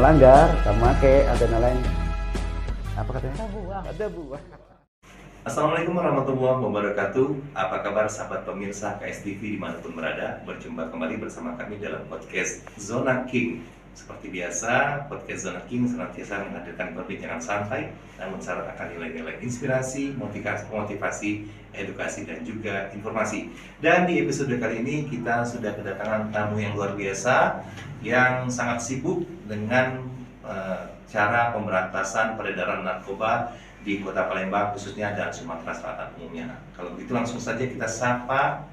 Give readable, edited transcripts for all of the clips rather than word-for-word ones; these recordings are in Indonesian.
melanggar, sama kayak ada lain. Apa katanya? Ada buah. Assalamualaikum warahmatullahi wabarakatuh. Apa kabar sahabat pemirsa KSTV dimanapun berada? Berjumpa kembali bersama kami dalam podcast Zona King. Seperti biasa, podcast Zona King senantiasa menghadirkan perbincangan santai namun syarat akan nilai-nilai inspirasi, motivasi, edukasi, dan juga informasi. Dan di episode kali ini kita sudah kedatangan tamu yang luar biasa yang sangat sibuk dengan cara pemberantasan peredaran narkoba di Kota Palembang khususnya dan Sumatera Selatan umumnya. Kalau begitu langsung saja kita sapa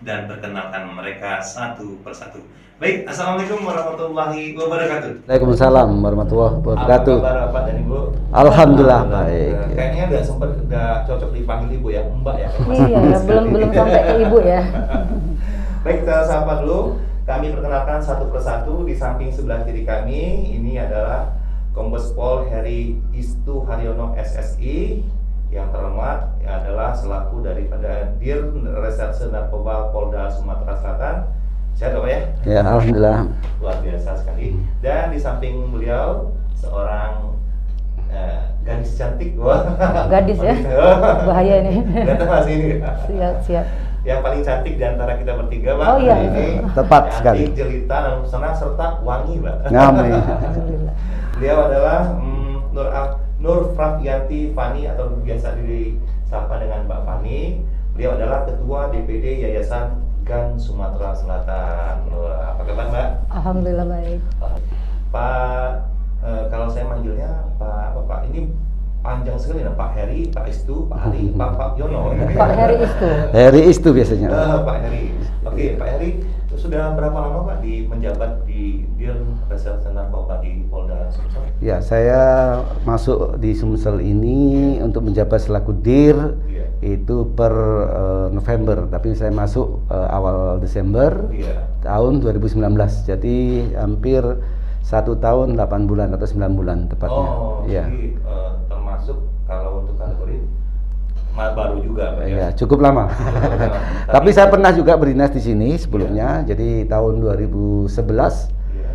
dan perkenalkan mereka satu persatu. Baik, Assalamualaikum warahmatullahi wabarakatuh. Waalaikumsalam warahmatullahi wabarakatuh. Apa kabar Bapak dan Ibu? Alhamdulillah baik. Kayaknya nggak cocok dipanggil Ibu ya, Mbak ya. Iya, belum sampai ke Ibu ya. Baik, kita sapa dulu. Kami perkenalkan satu persatu. Di samping sebelah kiri kami ini adalah Kombes Pol Heri Istu Haryono SSI, yang terhormat adalah selaku daripada Dir Reserse Narkoba Polda Sumatera Selatan. Sehat Bapak ya? Ya, alhamdulillah. Luar biasa sekali. Dan di samping beliau seorang gadis cantik. Wah. Gadis ya? Bahaya ini. Datang masih ini. Siap. Yang paling cantik di antara kita bertiga, Pak. Oh iya. Ini Tepat sekali. cantik, jelita, dan pesona serta wangi, Pak. Amin. Alhamdulillah. Beliau adalah Nur Frafianti Fani atau biasa disapa dengan Mbak Fani. Beliau adalah Ketua DPD Yayasan GAN Sumatera Selatan. Wah, apa kabar Mbak? Alhamdulillah baik. Pak, kalau saya manggilnya Pak, ini panjang sekali nah, Pak Heri, Pak Istu, Pak Ali, Pak Yono. Pak Heri Istu. Heri Istu biasanya. Pak Heri. Oke, Pak Heri sudah berapa lama Pak menjabat di Dir Reserse Narkoba di Polda Sumsel? Ya, saya masuk di Sumsel ini untuk menjabat selaku Dir itu per November, tapi saya masuk awal Desember tahun 2019. Jadi hampir 1 tahun 8 bulan atau 9 bulan tepatnya. Jadi termasuk kalau untuk kategori baru juga Pak ya? Cukup lama. Tapi saya pernah juga berdinas di sini sebelumnya. Jadi tahun 2011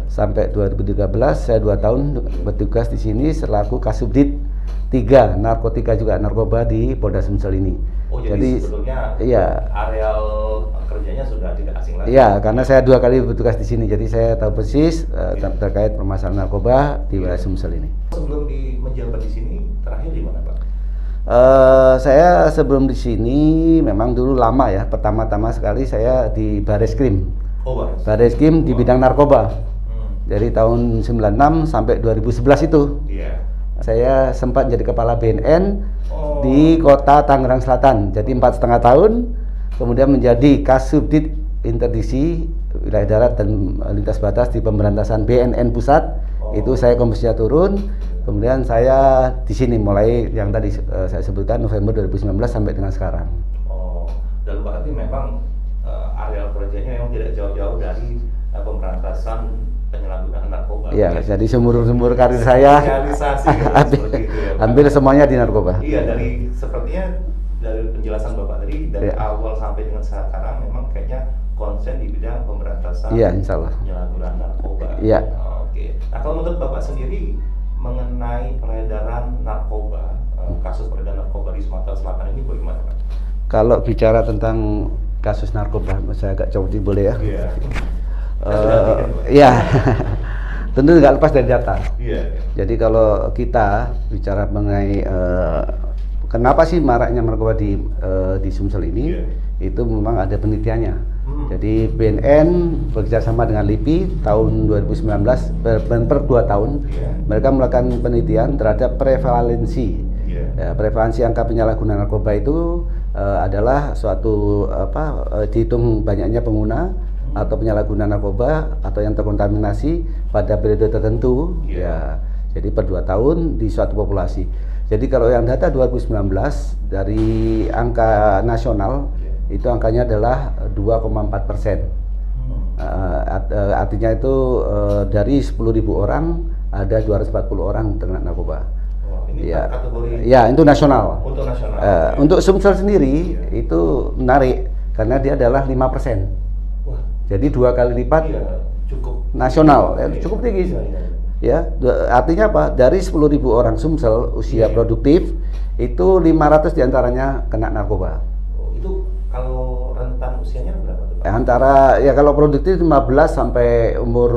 sampai 2013 saya 2 tahun bertugas di sini selaku Kasubdit 3 narkotika juga narkoba di Polda Sumsel ini. Jadi sebelumnya areal kerjanya sudah tidak asing lagi. Iya, karena saya 2 kali bertugas di sini. Jadi saya tahu persis terkait permasalahan narkoba di wilayah Sumsel ini. Sebelum menjabat di sini terakhir di mana Pak? Saya sebelum di sini memang dulu lama ya. Pertama-tama sekali saya di Bareskrim. Bareskrim di bidang narkoba. Dari tahun 96 sampai 2011 itu. Saya sempat jadi kepala BNN di Kota Tangerang Selatan. Jadi 4,5 tahun. Kemudian menjadi Kasubdit Interdiksi Wilayah Darat dan Lintas Batas di pemberantasan BNN Pusat. Itu saya komisinya turun. Kemudian saya di sini mulai yang tadi saya sebutkan November 2019 sampai dengan sekarang. Dan berarti memang areal kerjanya memang tidak jauh-jauh dari pemberantasan penyalahgunaan narkoba. Iya, jadi seumur karir saya hampir semuanya di narkoba. Iya, sepertinya dari penjelasan Bapak tadi dari awal sampai dengan sekarang memang kayaknya konsen di bidang pemberantasan penyalahgunaan narkoba. Iya. Oke. Nah, kalau menurut Bapak sendiri mengenai peredaran narkoba, kasus peredaran narkoba di Sumatera Selatan ini bagaimana Pak? Kalau bicara tentang kasus narkoba, saya agak jauh boleh ya? Iya. Tentu nggak lepas dari data. Jadi kalau kita bicara mengenai kenapa sih maraknya narkoba di Sumsel ini, itu memang ada penelitiannya. Jadi BNN bekerjasama dengan LIPI tahun 2019 per 2 tahun mereka melakukan penelitian terhadap prevalensi. Prevalensi angka penyalahgunaan narkoba itu adalah suatu dihitung banyaknya pengguna atau penyalahgunaan narkoba atau yang terkontaminasi pada periode tertentu. Jadi per 2 tahun di suatu populasi. Jadi kalau yang data 2019 dari angka nasional itu angkanya adalah 2,4%. Artinya itu dari 10.000 orang ada 240 orang terkena narkoba. Ini kategori itu nasional. Untuk nasional. Untuk Sumsel sendiri itu menarik karena dia adalah 5%. Wah. Jadi 2 kali lipat. Cukup nasional, cukup tinggi. Ya, artinya apa? Dari 10.000 orang Sumsel usia produktif itu 500 diantaranya kena narkoba. Oh, itu kalau rentan usianya berapa tuh, Pak? Antara ya kalau produktif 15 sampai umur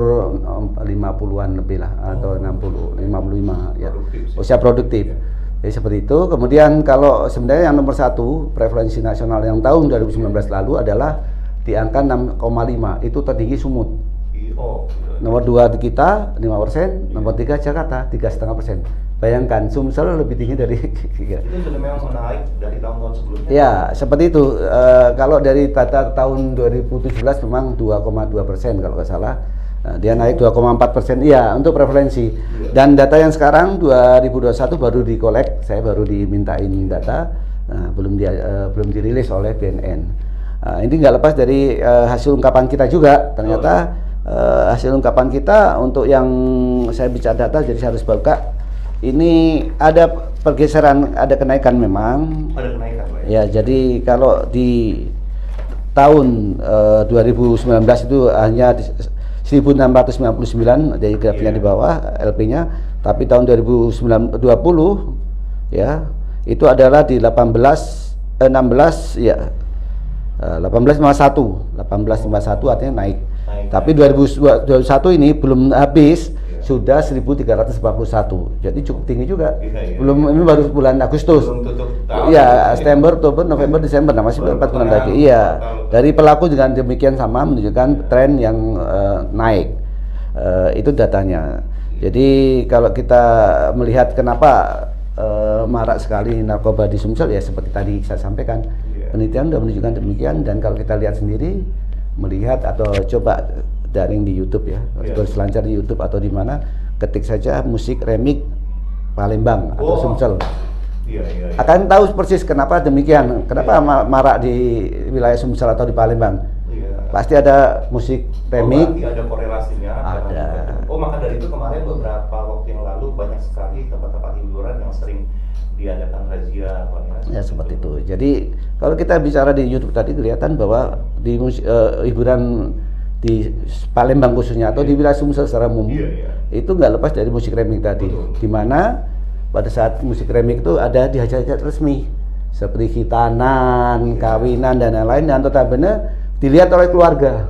50-an lebih lah atau 60, 55 ya. Usia produktif. Jadi seperti itu. Kemudian kalau sebenarnya yang nomor satu prevalensi nasional yang tahun 2019 lalu adalah di angka 6,5 itu tertinggi Sumut. Nomor 2 kita 5%, nomor 3 Jakarta 3,5%. Bayangkan Sumsel lebih tinggi dari itu sudah memang menaik dari tahun-tahun sebelumnya. Ya, seperti itu. Kalau dari data tahun 2017 memang 2,2% kalau nggak salah. Dia naik 2,4%. Iya, untuk prevalensi. Dan data yang sekarang 2021 baru dikolek, saya baru dimintain data, belum dirilis oleh BNN. Ini nggak lepas dari hasil ungkapan kita juga. Ternyata hasil ungkapan kita untuk yang saya bicara data, jadi saya harus buka. Ini ada pergeseran, ada kenaikan memang. Ada kenaikan, Pak. Ya, jadi kalau di tahun 2019 itu hanya 1.699, jadi grafiknya di bawah LP-nya. Tapi tahun 2020 ya itu adalah di 1851 artinya naik. Tapi 2021 ini belum habis sudah 1.341, jadi cukup tinggi juga. Belum, ini baru bulan Agustus. Iya, September, Oktober, November, Desember, masih 4 bulan lagi. Iya, dari pelaku dengan demikian sama menunjukkan tren yang naik. Itu datanya. Jadi kalau kita melihat kenapa marak sekali narkoba di Sumsel, ya seperti tadi saya sampaikan, penelitian sudah menunjukkan demikian. Dan kalau kita lihat sendiri, melihat atau coba daring di YouTube ya, berselancar di YouTube atau di mana, ketik saja musik remix Palembang atau Sumsel, akan tahu persis kenapa demikian, kenapa marak di wilayah Sumsel atau di Palembang. Pasti ada musik remix. Ada korelasinya. Ada. Maka dari itu kemarin beberapa waktu yang lalu banyak sekali tempat-tempat hiburan yang sering diadakan razia, Pak. Ya seperti itu. Jadi kalau kita bicara di YouTube tadi kelihatan bahwa di hiburan di Palembang khususnya atau di wilayah Sumsel secara umum itu nggak lepas dari musik remix tadi. Di mana pada saat musik remix itu ada di hajat-hajat resmi seperti khitanan, kawinan dan lain-lain, dan notabene dilihat oleh keluarga.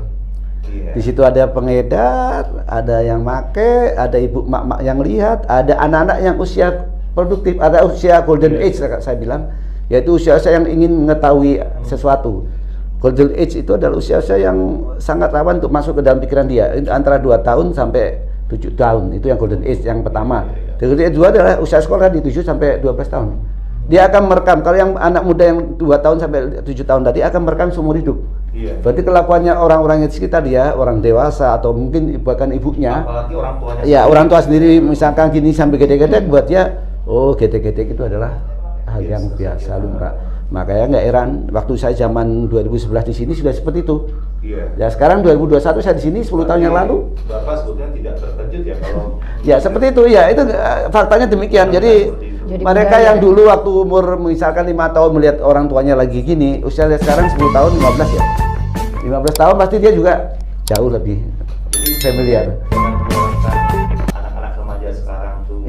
Di situ ada pengedar, ada yang make, ada ibu mak-mak yang lihat, ada anak-anak yang usia produktif, ada usia golden age saya bilang, yaitu usia-usia yang ingin mengetahui sesuatu. Golden age itu adalah usia-usia yang sangat rawan untuk masuk ke dalam pikiran dia, antara 2 tahun sampai 7 tahun, itu yang golden age yang pertama. Golden age 2 adalah usia sekolah di 7 sampai 12 tahun. Dia akan merekam, kalau yang anak muda yang 2 tahun sampai 7 tahun tadi akan merekam seumur hidup. Berarti kelakuannya orang-orang yang di sekitar dia, orang dewasa atau mungkin bahkan ibunya, apalagi orang tuanya. Ya, orang tua sendiri misalkan gini sampai gede-gede, buat dia, oh gede-gede itu adalah hal yang biasa lumrah. Makanya nggak heran waktu saya zaman 2011 di sini sudah seperti itu. Ya sekarang 2021 saya di sini 10 tahun yang lalu. Bapak sebetulnya tidak terkejut ya kalau. Ya seperti itu ya, itu faktanya demikian. Jadi mereka yang dulu waktu umur misalkan 5 tahun melihat orang tuanya lagi gini, usia sekarang 10 tahun, 15 ya. 15 tahun pasti dia juga jauh lebih familiar. Anak-anak remaja sekarang tuh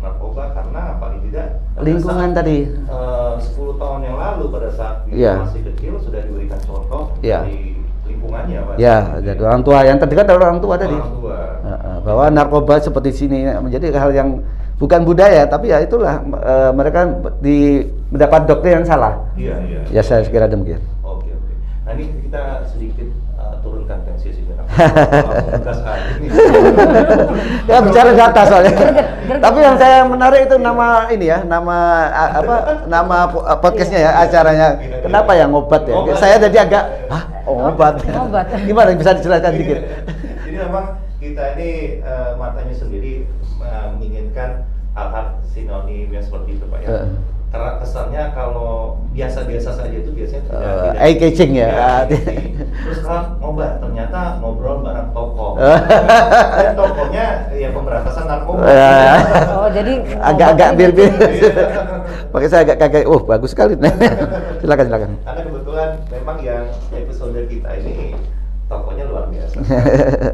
narkoba karena paling tidak lingkungan tadi 10 tahun yang lalu pada saat dia masih kecil sudah diberikan contoh dari lingkungannya, Pak. Ya, dari orang tua yang terdekat adalah orang tua tadi. Bahwa narkoba seperti sini menjadi hal yang bukan budaya, tapi ya itulah mereka mendapat doktrin yang salah. Ya saya kira demikian. Oke. Nah ini kita sedikit turunkan tensi sih. Ya bicara data soalnya. Tapi yang saya menarik itu nama ini ya, nama podcastnya ya, acaranya. Kenapa ya ngobat ya? Saya jadi agak obat. Gimana bisa dijelaskan dikit? Jadi memang kita ini matanya sendiri menginginkan hal-hal sinonim yang seperti itu, Pak ya. Karena kesannya kalau biasa-biasa saja itu biasanya tidak eye-catching ya. Terus kalau ngobat ternyata ngobrol bareng tokoh. Dan tokohnya ya pemberantasan narkoba. Oh, jadi agak-agak bir-bir. Makanya saya agak kaget. Oh, bagus sekali. Silakan. Karena kebetulan memang yang episode kita ini tokohnya luar biasa.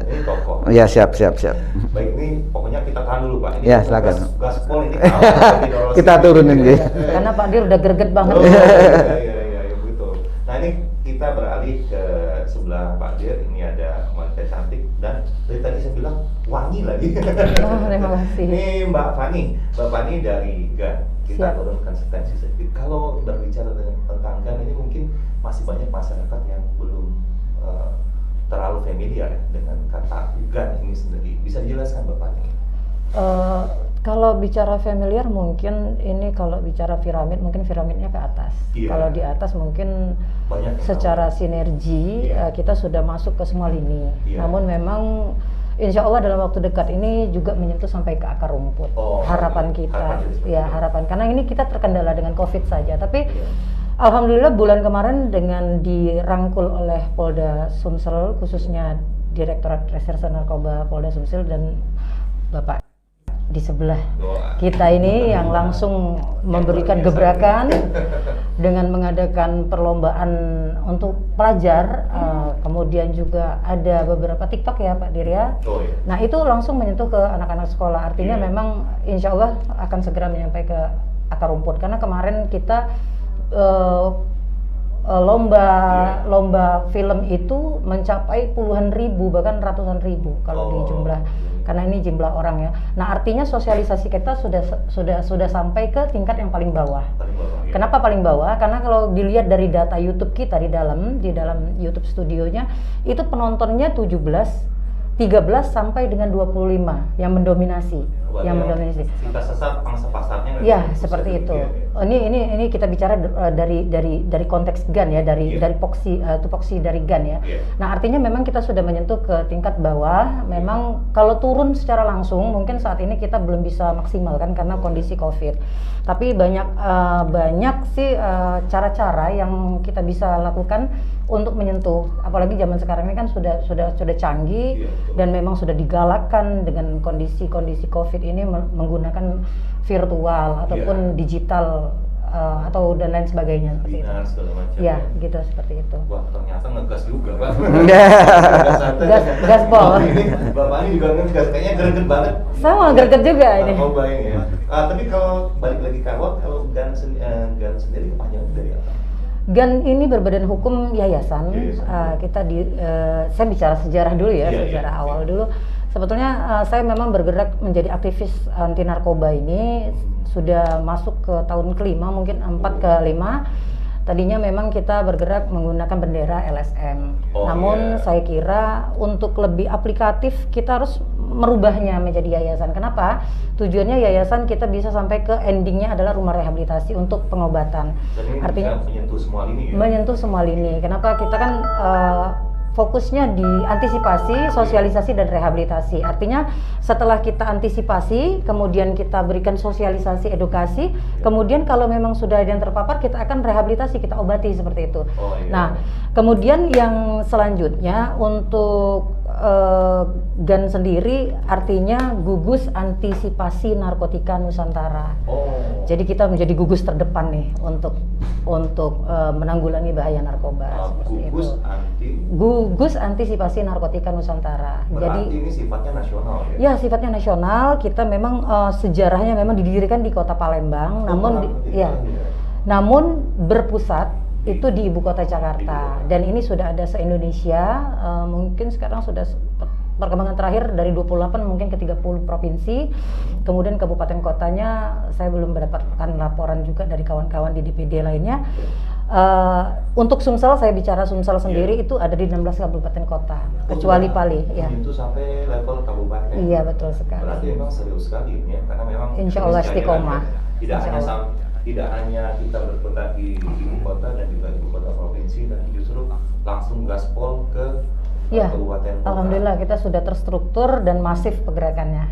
Ini tokoh. Ya, siap. Baik, ini pokoknya kita tahan dulu Pak. Ini Ya, silakan. Gaspol ini Kita turunin gitu. Karena Pak Dir udah greget banget. Iya, betul. Nah ini kita beralih ke sebelah Pak Dir. Ini ada wanita cantik dan dari tadi saya bilang wangi lagi. Oh, terima kasih. Ini Mbak Fani dari GAN. Kita Siap. turunkan setensi sedikit. Kalau berbicara tentang GAN ini mungkin masih banyak masyarakat yang belum terlalu familiar dengan kata GAN ini sendiri. Bisa dijelaskan Bapak ini? Kalau bicara familiar mungkin ini kalau bicara piramid mungkin piramidnya ke atas. Iya. Kalau di atas mungkin Banyak yang secara sinergi Iya. kita sudah masuk ke semua lini. Iya. Namun memang insya Allah dalam waktu dekat ini juga menyentuh sampai ke akar rumput. Oh, harapan iya. kita, Harapan kita. ya harapan. Karena ini kita terkendala dengan COVID saja. Tapi Iya. alhamdulillah bulan kemarin dengan dirangkul oleh Polda Sumsel khususnya Direktorat Reserse Narkoba Polda Sumsel dan Bapak di sebelah Doa. kita ini yang langsung memberikan gebrakan dengan mengadakan perlombaan untuk pelajar, kemudian juga ada beberapa TikTok ya Pak Dirya. Oh, iya. Nah itu langsung menyentuh ke anak-anak sekolah, artinya Iya. memang insya Allah akan segera nyampe ke akar rumput karena kemarin kita lomba film itu mencapai puluhan ribu bahkan ratusan ribu kalau di jumlah, karena ini jumlah orang ya. Nah artinya sosialisasi kita sudah sampai ke tingkat yang paling bawah. Paling bawah, ya. Kenapa paling bawah? Karena kalau dilihat dari data YouTube kita di dalam YouTube studionya itu penontonnya 13 sampai dengan 25 yang mendominasi. Kita sesat pangsa pasarnya. Ya, seperti itu. Ini kita bicara dari konteks GAN ya, dari tupoksi dari GAN ya. Nah, artinya memang kita sudah menyentuh ke tingkat bawah. Memang kalau turun secara langsung mungkin saat ini kita belum bisa maksimal kan karena kondisi Covid. Tapi banyak sih cara-cara yang kita bisa lakukan untuk menyentuh. Apalagi zaman sekarang ini kan sudah canggih dan memang sudah digalakkan dengan kondisi Covid ini menggunakan virtual ataupun digital atau dan lain sebagainya seperti itu. Segala macam. Ya, gitu seperti itu. Wah, ternyata ngegas juga, Pak. Gaspol. Bapak ini juga ngegas, kayaknya greget banget. Sama greget juga ini. Narkoba ini ya. Tapi kalau balik lagi ke awal, kalau GAN sendiri kepanjangan dari apa? GAN ini berbadan hukum yayasan. Saya bicara sejarah dulu ya, sejarah awal dulu. Sebetulnya saya memang bergerak menjadi aktivis anti narkoba ini sudah masuk ke tahun kelima, mungkin 4 ke 5. Tadinya memang kita bergerak menggunakan bendera LSM. Namun saya kira untuk lebih aplikatif kita harus merubahnya menjadi yayasan. Kenapa? Tujuannya yayasan kita bisa sampai ke endingnya adalah rumah rehabilitasi untuk pengobatan. Artinya menyentuh semua lini ya? Menyentuh semua lini. Kenapa? Kita kan fokusnya di antisipasi, sosialisasi, dan rehabilitasi. Artinya setelah kita antisipasi, kemudian kita berikan sosialisasi, edukasi, kemudian kalau memang sudah ada yang terpapar, kita akan rehabilitasi, kita obati seperti itu. Nah, kemudian yang selanjutnya untuk GAN sendiri artinya gugus antisipasi narkotika Nusantara. Jadi kita menjadi gugus terdepan nih untuk menanggulangi bahaya narkoba. Gugus antisipasi narkotika Nusantara. Berarti jadi ini sifatnya nasional ya? Ya, sifatnya nasional. Kita memang sejarahnya memang didirikan di Kota Palembang, namun berpusat itu di ibu kota Jakarta, dan ini sudah ada se-Indonesia. Mungkin sekarang sudah perkembangan terakhir dari 28 mungkin ke 30 provinsi. Kemudian kabupaten kotanya saya belum mendapatkan laporan juga dari kawan-kawan di DPD lainnya. Untuk Sumsel, saya bicara Sumsel sendiri itu ada di 16 kabupaten kota, kecuali Pali ya. Itu sampai level kabupaten. Iya, betul sekali. Berarti memang serius sekali ini ya, karena memang Insya Allah istiqomah. Tidak hanya kita berkutat di ibu kota dan juga ibu kota provinsi, dan justru langsung gaspol ke kabupaten kota. Alhamdulillah kita sudah terstruktur dan masif pergerakannya.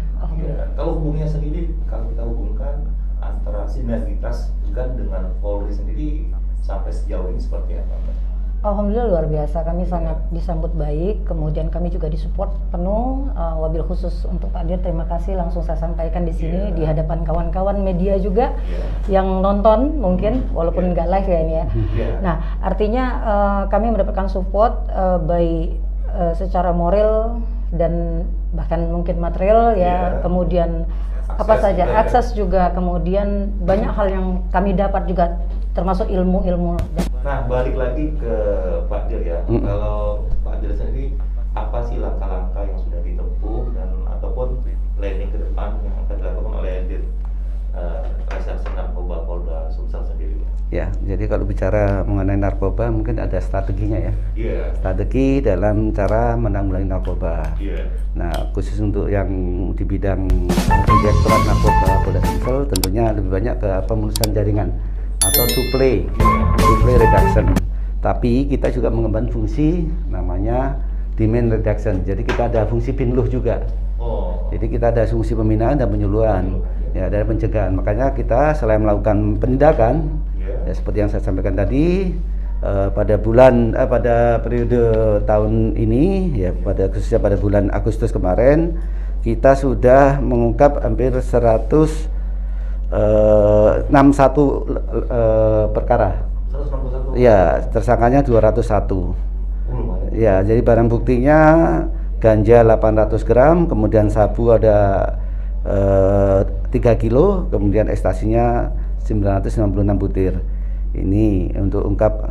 Kalau hubungannya sendiri, kalau kita hubungkan antara sinergitas GAN dengan Polri sendiri sampai sejauh ini seperti apa, Mbak? Alhamdulillah luar biasa, kami sangat disambut baik, kemudian kami juga disupport penuh. Wabil khusus untuk Pak Dir, terima kasih langsung saya sampaikan di sini di hadapan kawan-kawan media juga yang nonton mungkin walaupun nggak live ya ini ya. Nah, artinya kami mendapatkan support by secara moral dan bahkan mungkin material ya, kemudian akses juga, kemudian banyak hal yang kami dapat juga termasuk ilmu-ilmu. Nah, balik lagi ke Pak Dir ya. Kalau Pak Dir sendiri, apa sih langkah-langkah yang sudah ditempuh dan ataupun planning ke depan yang akan dilakukan oleh Dir Reserse Narkoba Polda Sumsel sendiri? Ya, jadi kalau bicara mengenai narkoba mungkin ada strateginya ya. Strategi dalam cara menanggulangi narkoba. Nah, khusus untuk yang di bidang Direktorat Narkoba Polda Sumsel tentunya lebih banyak ke pemutusan jaringan atau supply reduction. Tapi kita juga mengembangkan fungsi namanya demand reduction. Jadi kita ada fungsi pinluh juga. Jadi kita ada fungsi pembinaan dan penyuluhan ya, dari pencegahan. Makanya kita selain melakukan penindakan ya, seperti yang saya sampaikan tadi pada periode tahun ini ya, khususnya pada bulan Agustus kemarin kita sudah mengungkap hampir 161 perkara. 161. Ya, tersangkanya 201. Ya, jadi barang buktinya ganja 800 gram, kemudian sabu ada 3 kilo, kemudian ekstasinya 996 butir. Ini untuk ungkap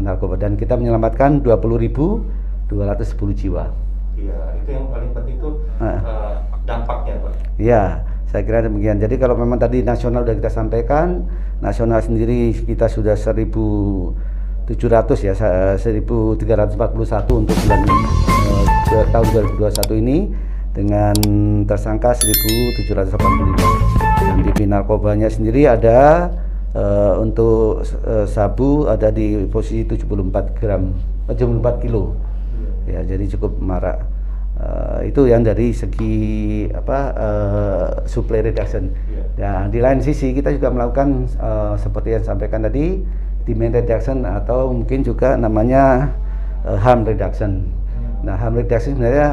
narkoba, dan kita menyelamatkan 20.210 jiwa. Iya, itu yang paling penting itu dampaknya, Pak. Iya, saya kira demikian. Jadi kalau memang tadi nasional sudah kita sampaikan, nasional sendiri kita sudah 1.700 ya, 1.341 untuk bulan tahun 2021 ini, dengan tersangka 1.785. Dan di narkobanya sendiri ada untuk sabu ada di posisi 74 kilo. Ya, jadi cukup marak. Itu yang dari segi supply reduction. Dan di lain sisi kita juga melakukan seperti yang sampaikan tadi, demand reduction atau mungkin juga namanya harm reduction. Nah, harm reduction sebenarnya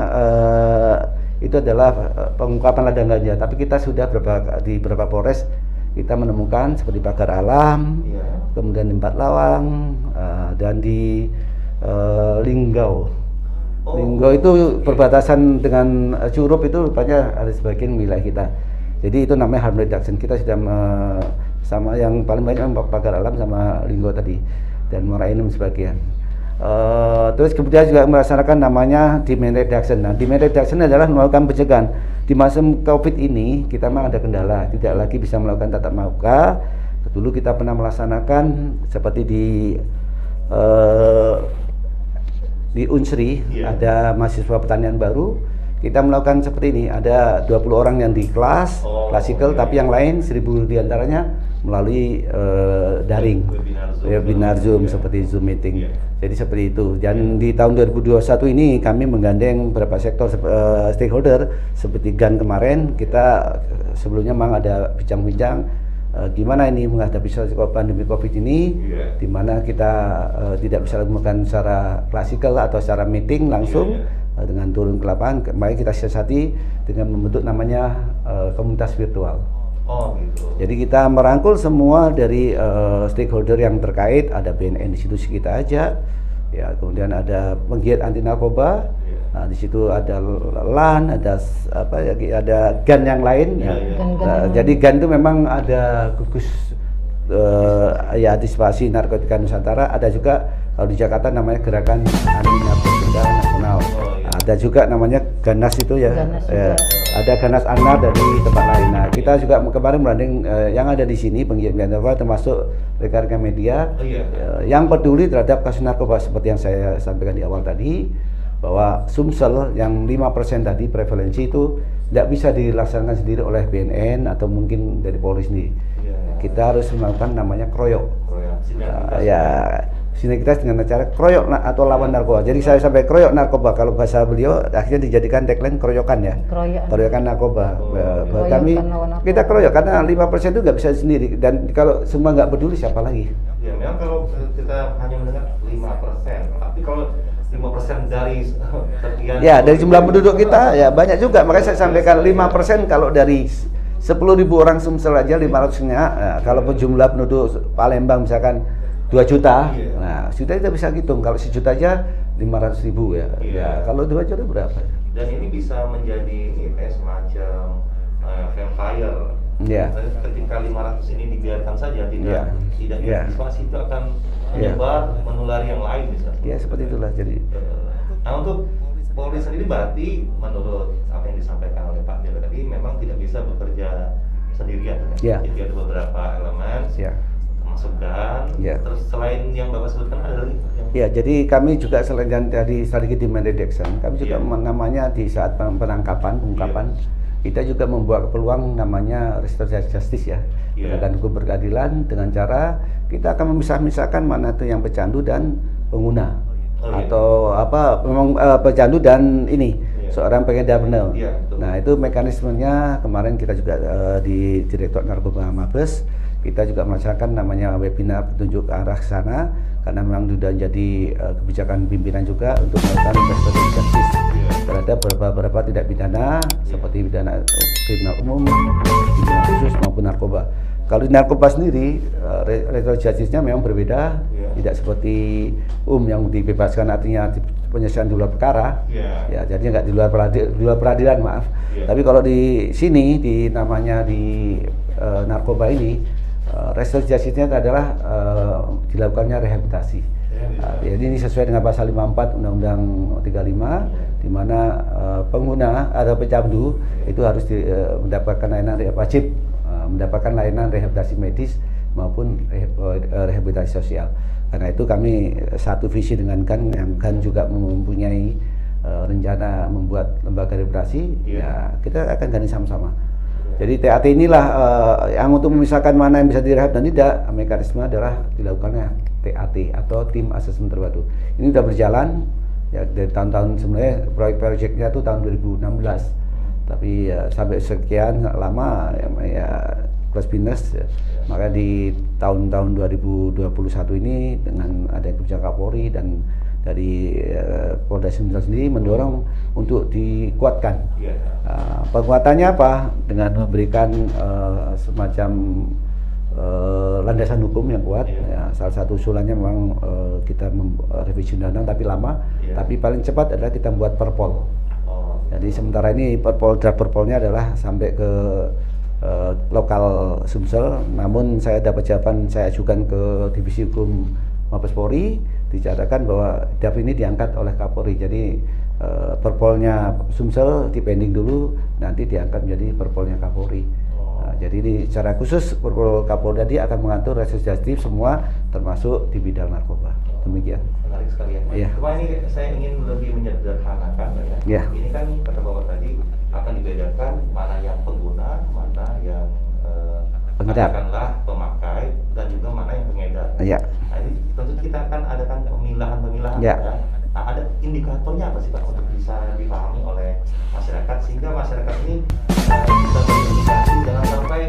itu adalah pengungkapan ladang ganja, tapi kita sudah di beberapa Polres kita menemukan seperti Pagar Alam, kemudian di Empat Lawang, dan di Linggau. Linggau itu perbatasan dengan Curup, itu rupanya ada sebagian wilayah kita. Jadi itu namanya harm reduction. Kita sudah sama yang paling banyak Pagar Alam sama Linggau tadi, dan Muara Enim sebagian. Terus kemudian juga melaksanakan namanya demand reduction. Nah, demand reduction adalah melakukan pencegahan. Di masa COVID ini kita memang ada kendala, tidak lagi bisa melakukan tatap muka. Dulu kita pernah melaksanakan seperti di Unsri, ada mahasiswa pertanian baru, kita melakukan seperti ini, ada 20 orang yang di kelas klasikal, tapi yang lain 1.000 diantaranya melalui daring, webinar Zoom, seperti Zoom meeting. Jadi seperti itu. Dan di tahun 2021 ini kami menggandeng beberapa sektor stakeholder seperti GAN kemarin. Kita sebelumnya memang ada bincang-bincang gimana ini menghadapi pandemi COVID ini, di mana kita tidak bisa lakukan secara klasikal atau secara meeting langsung dengan turun ke lapangan. Mari kita siasati dengan membentuk namanya komunitas virtual. Jadi kita merangkul semua dari stakeholder yang terkait, ada BNN di situ kita aja, ya, kemudian ada penggiat anti narkoba, nah, di situ ada LAN, ada ada GAN yang lain. Jadi GAN itu memang ada gugus ya antisipasi narkotika Nusantara. Ada juga kalau di Jakarta namanya Gerakan Anti Narkotika Nasional. Ada juga namanya Ganas itu ya. Ada Ganas Anar dari tempat lain. Nah, kita juga kemarin beranding yang ada di sini penggiat narkoba, termasuk rekan-rekan media yang peduli terhadap kasus narkoba, seperti yang saya sampaikan di awal tadi, bahwa Sumsel yang 5% tadi prevalensi itu tidak bisa dilaksanakan sendiri oleh BNN atau mungkin dari Polri sendiri. Kita harus melakukan namanya kroyok. Sinergitas dengan cara kroyok atau lawan narkoba. Jadi saya sampai kroyok narkoba, kalau bahasa beliau akhirnya dijadikan tagline keroyokan ya. Keroyokan narkoba. Kami kita kroyok karena 5% itu nggak bisa sendiri, dan kalau semua nggak peduli siapa lagi? Ya, memang kalau kita hanya mendengar 5%, tapi kalau 5% dari sekian, ya, dari jumlah penduduk kita ya banyak juga. Makanya saya sampaikan 5% kalau dari 10.000 orang Sumsel aja 500-nya, kalau jumlah penduduk Palembang misalkan 2 juta, nah sudah kita bisa hitung kalau 1 juta aja 500.000 ya. Iya. Ya, kalau 2 juta berapa? Dan ini bisa menjadi ini semacam vampire. Iya. Ketika 500 ini dibiarkan saja tidak Iya. diantisipasi, itu akan menyebar, menulari yang lain bisa. Ya seperti itulah. Jadi Nah, untuk Polri sendiri berarti menurut apa yang disampaikan oleh Pak Dir tadi memang tidak bisa bekerja sendirian. Ya. Jadi ada beberapa elemen, termasuk GAN. Terus selain yang Bapak sebutkan ada lagi yang... Ya, jadi kami juga selain dari strategi demand reduction, kami juga namanya di saat penangkapan, pengungkapan, kita juga membuat peluang namanya restoratif justice ya, penegakan hukum berkeadilan dengan cara kita akan memisah-misahkan mana itu yang pecandu dan pengguna. Atau apa memang pecandu dan ini seorang pengedar benar. Nah, itu mekanismenya kemarin kita juga di Direktorat Narkoba Mabes kita juga melaksanakan namanya webinar petunjuk ke arah sana karena memang sudah jadi kebijakan pimpinan juga untuk melakukan restoratif justice terhadap beberapa tindak pidana seperti pidana kriminal umum, pidana khusus maupun narkoba. Kalau di narkoba sendiri, restoratif justice-nya memang berbeda, tidak seperti yang dibebaskan artinya penyelesaian di luar perkara, ya jadinya nggak di luar peradilan maaf. Tapi kalau di sini di namanya di narkoba ini, restoratif justice-nya adalah dilakukannya rehabilitasi. Jadi ini sesuai dengan pasal 54 Undang-Undang 35, di mana pengguna atau pecandu itu harus mendapatkan layanan wajib mendapatkan layanan rehabilitasi medis maupun rehabilitasi sosial. Karena itu kami satu visi dengan GAN, yang GAN juga mempunyai rencana membuat lembaga rehabilitasi, ya kita akan gani sama-sama. Jadi TAT inilah yang untuk memisahkan mana yang bisa direhab dan tidak, mekanisme adalah dilakukannya TAT atau tim asesmen terpadu. Ini sudah berjalan ya dari tahun-tahun, sebenarnya proyeknya itu tahun 2016. Tapi sampai sekian lama ya plus minus maka di tahun-tahun 2021 ini dengan ada kebijakan Kapolri dan dari Polda Sumsel sendiri mendorong untuk dikuatkan. Penguatannya apa? Dengan memberikan semacam landasan hukum yang kuat. Ya, salah satu usulannya memang kita revisi undang-undang tapi lama, tapi paling cepat adalah kita membuat perpol. Jadi sementara ini draft perpolnya adalah sampai ke lokal Sumsel, namun saya dapat jawaban, saya ajukan ke Divisi Hukum Mabes Polri, dicatatkan bahwa draft ini diangkat oleh Kapolri. Jadi perpolnya Sumsel dipending dulu, nanti diangkat menjadi perpolnya Kapolri. Jadi ini secara khusus perpol Kapolri tadi akan mengatur restoratif justice semua, termasuk di bidang narkoba. Demikian. Menarik sekali ya. Cuma ini saya ingin lebih menyederhanakan ya. Ini kan kata Bapak tadi akan dibedakan mana yang pengguna, mana yang katakanlah pemakai, dan juga mana yang pengedar. Nah, ini tentu kita akan adakan pemilahan-pemilahan ya. Nah, ada indikatornya apa sih Pak untuk bisa dipahami oleh masyarakat sehingga masyarakat ini bisa berkomunikasi, jangan sampai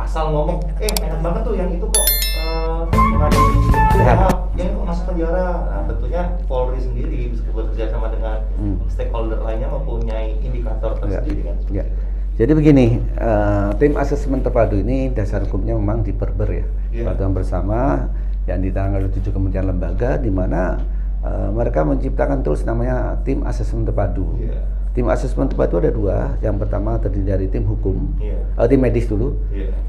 asal ngomong, enak banget tuh yang itu kok yang kok masuk penjara. Nah, tentunya Polri sendiri bisa bekerja sama dengan stakeholder lainnya mempunyai indikator tersendiri kan. Jadi begini, tim asesmen terpadu ini dasar hukumnya memang di Perber ya, peraturan bersama yang ditangani oleh 7 kementerian lembaga, di mana mereka menciptakan tools namanya tim asesmen terpadu. Tim asesmen terpadu ada 2. Yang pertama terdiri dari tim hukum, tim medis dulu.